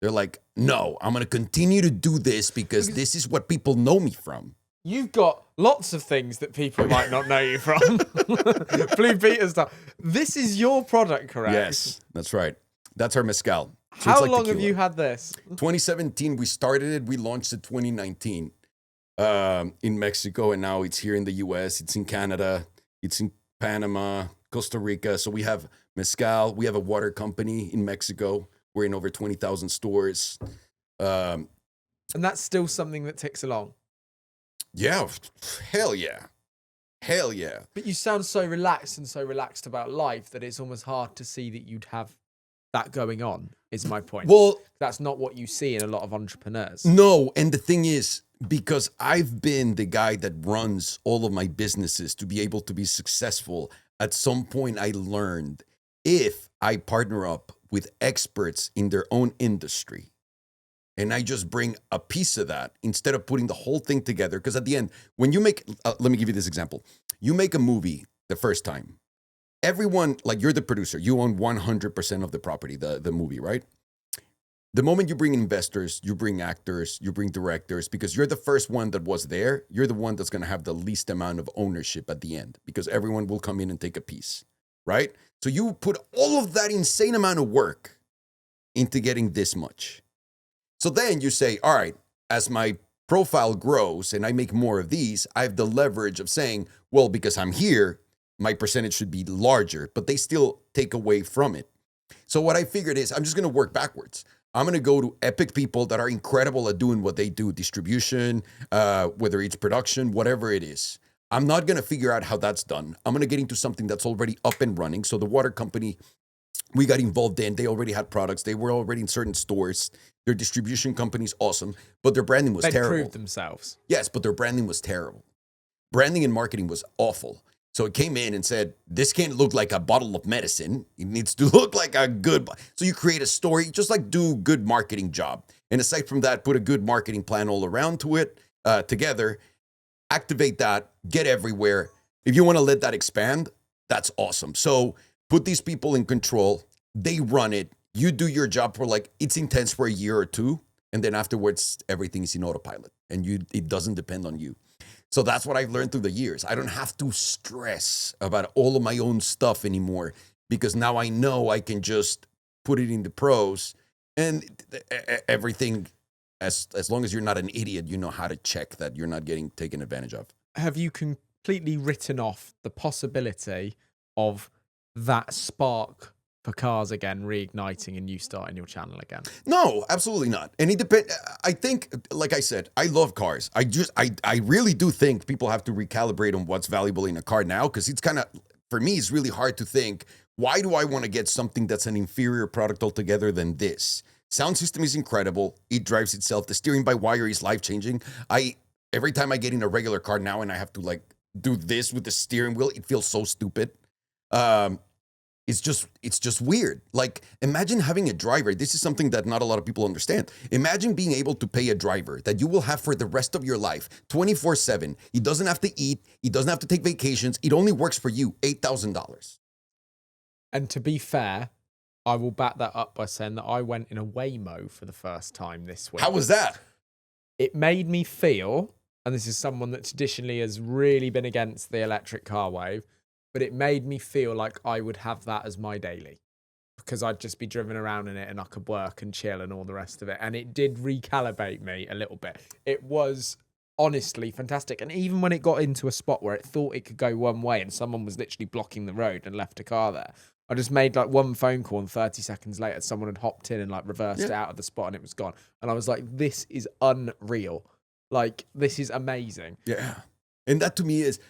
They're like, no, I'm going to continue to do this because this is what people know me from. You've got lots of things that people might not know you from. Blue Peter stuff. This is your product, correct? Yes, that's right. That's our mezcal. So How it's like long have tequila. you had this? 2017, we started it. We launched it 2019 in Mexico, and now it's here in the US. It's in Canada. It's in Panama, Costa Rica. So we have mezcal. We have a water company in Mexico. We're in over 20,000 stores. And that's still something that ticks along. Yeah, hell yeah. Hell yeah. But you sound so relaxed about life that it's almost hard to see that you'd have that going on, is my point. Well, that's not what you see in a lot of entrepreneurs. no, and the thing is, because I've been the guy that runs all of my businesses to be able to be successful, at some point I learned if I partner up with experts in their own industry, and I just bring a piece of that instead of putting the whole thing together. Because at the end, when you make, let me give you this example. You make a movie the first time. Everyone, like you're the producer, you own 100% of the property, the movie, right? The moment you bring investors, you bring actors, you bring directors, because you're the first one that was there. You're the one that's going to have the least amount of ownership at the end because everyone will come in and take a piece, right? So you put all of that insane amount of work into getting this much. So then you say, all right, as my profile grows and I make more of these, I have the leverage of saying, well, because I'm here, my percentage should be larger, but they still take away from it. So what I figured is I'm just going to work backwards. I'm going to go to epic people that are incredible at doing what they do, distribution, whether it's production, whatever it is. I'm not going to figure out how that's done. I'm going to get into something that's already up and running. So the water company we got involved in, they already had products. They were already in certain stores. Their distribution company's awesome, but their branding was terrible. They proved themselves. Yes, but their branding was terrible. Branding and marketing was awful. So it came in and said, this can't look like a bottle of medicine. It needs to look like a good... So you create a story, just like do good marketing job. And aside from that, put a good marketing plan all around to it, together, activate that, get everywhere. If you want to let that expand, that's awesome. So put these people in control. They run it. You do your job for it's intense for a year or two. And then afterwards, everything is in autopilot. And it doesn't depend on you. So that's what I've learned through the years. I don't have to stress about all of my own stuff anymore because now I know I can just put it in the pros and everything, as long as you're not an idiot, you know how to check that you're not getting taken advantage of. Have you completely written off the possibility of that spark for cars again reigniting and you starting your channel again? No, absolutely not. And it depends. I think, like I said, I love cars. I really do think people have to recalibrate on what's valuable in a car now, because it's kind of, for me, it's really hard to think, why do I want to get something that's an inferior product altogether than this? Sound system is incredible. It drives itself. The steering by wire is life-changing. Every time I get in a regular car now and I have to do this with the steering wheel. It feels so stupid. It's just weird. Like, imagine having a driver. This is something that not a lot of people understand. Imagine being able to pay a driver that you will have for the rest of your life, 24/7. He doesn't have to eat. He doesn't have to take vacations. It only works for you, $8,000. And to be fair, I will back that up by saying that I went in a Waymo for the first time this week. How was that? It made me feel, and this is someone that traditionally has really been against the electric car wave, but it made me feel like I would have that as my daily, because I'd just be driven around in it and I could work and chill and all the rest of it. And it did recalibrate me a little bit. It was honestly fantastic. And even when it got into a spot where it thought it could go one way and someone was literally blocking the road and left a car there, I just made like one phone call and 30 seconds later, someone had hopped in and like reversed it out of the spot and it was gone. And I was like, this is unreal. Like, this is amazing. Yeah. And that to me is,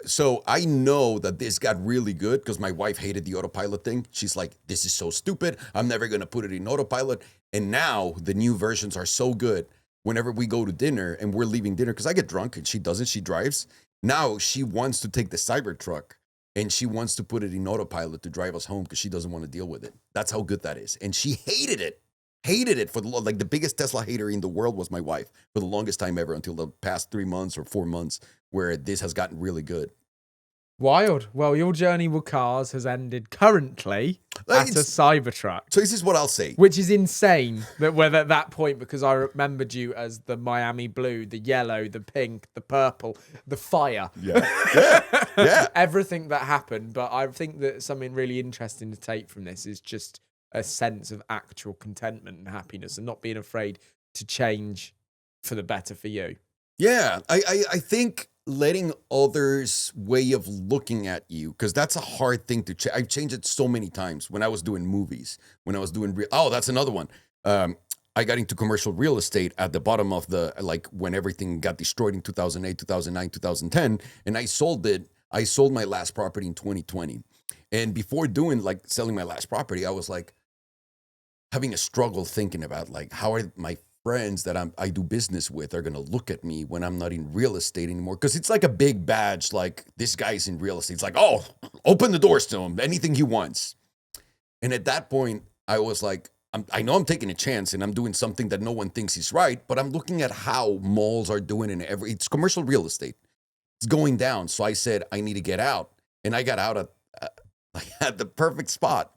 so I know that this got really good because my wife hated the autopilot thing. She's like, this is so stupid. I'm never going to put it in autopilot. And now the new versions are so good. Whenever we go to dinner and we're leaving dinner, because I get drunk and she doesn't, she drives. Now she wants to take the Cybertruck and she wants to put it in autopilot to drive us home because she doesn't want to deal with it. That's how good that is. And she hated it. Hated it for like the biggest Tesla hater in the world was my wife for the longest time ever until the past 3 months or 4 months where this has gotten really good. Wild. Well, your journey with cars has ended currently at a Cybertruck. So this is what I'll say. Which is insane that we're at that point, because I remembered you as the Miami blue, the yellow, the pink, the purple, the fire. Yeah. Everything that happened. But I think that something really interesting to take from this is just a sense of actual contentment and happiness and not being afraid to change for the better for you. Yeah, I think letting others' way of looking at you, because that's a hard thing to change. I've changed it so many times when I was doing movies, when I was doing, that's another one. I got into commercial real estate at the bottom of like when everything got destroyed in 2008, 2009, 2010, and I sold it. I sold my last property in 2020. And before selling my last property, I was like having a struggle thinking about like, how are my friends that I do business with are going to look at me when I'm not in real estate anymore? Because it's like a big badge, like this guy's in real estate. It's like, oh, open the doors to him, anything he wants. And at that point, I was like, I know I'm taking a chance and I'm doing something that no one thinks is right, but I'm looking at how malls are doing it's commercial real estate. It's going down. So I said, I need to get out. And I got out at the perfect spot.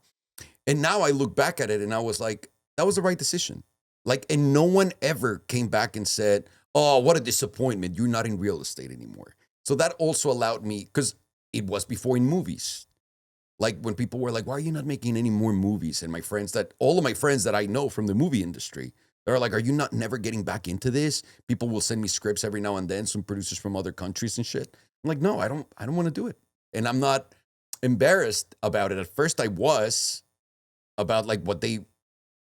And now I look back at it and I was like, that was the right decision. Like, and no one ever came back and said, oh, what a disappointment. You're not in real estate anymore. So that also allowed me, because it was before in movies. Like when people were like, why are you not making any more movies? And all of my friends that I know from the movie industry, they're like, are you not never getting back into this? People will send me scripts every now and then, some producers from other countries and shit. I'm like, no, I don't want to do it. And I'm not embarrassed about it. At first I was about like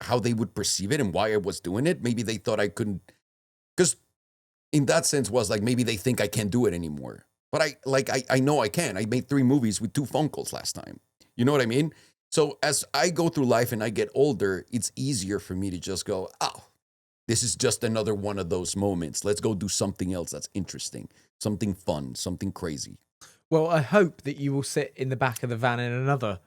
how they would perceive it and why I was doing it. Maybe they thought I couldn't, because in that sense was like, maybe they think I can't do it anymore. But I know I can. I made 3 movies with 2 phone calls last time. You know what I mean? So as I go through life and I get older, it's easier for me to just go, oh, this is just another one of those moments. Let's go do something else that's interesting, something fun, something crazy. Well, I hope that you will sit in the back of the van in another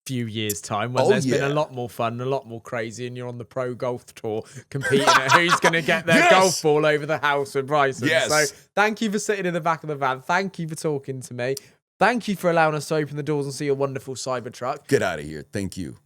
few years' time when there's been a lot more fun, a lot more crazy, and you're on the pro golf tour competing at who's going to get their golf ball over the house with Bryson. Yes. So thank you for sitting in the back of the van. Thank you for talking to me. Thank you for allowing us to open the doors and see your wonderful Cybertruck. Get out of here. Thank you.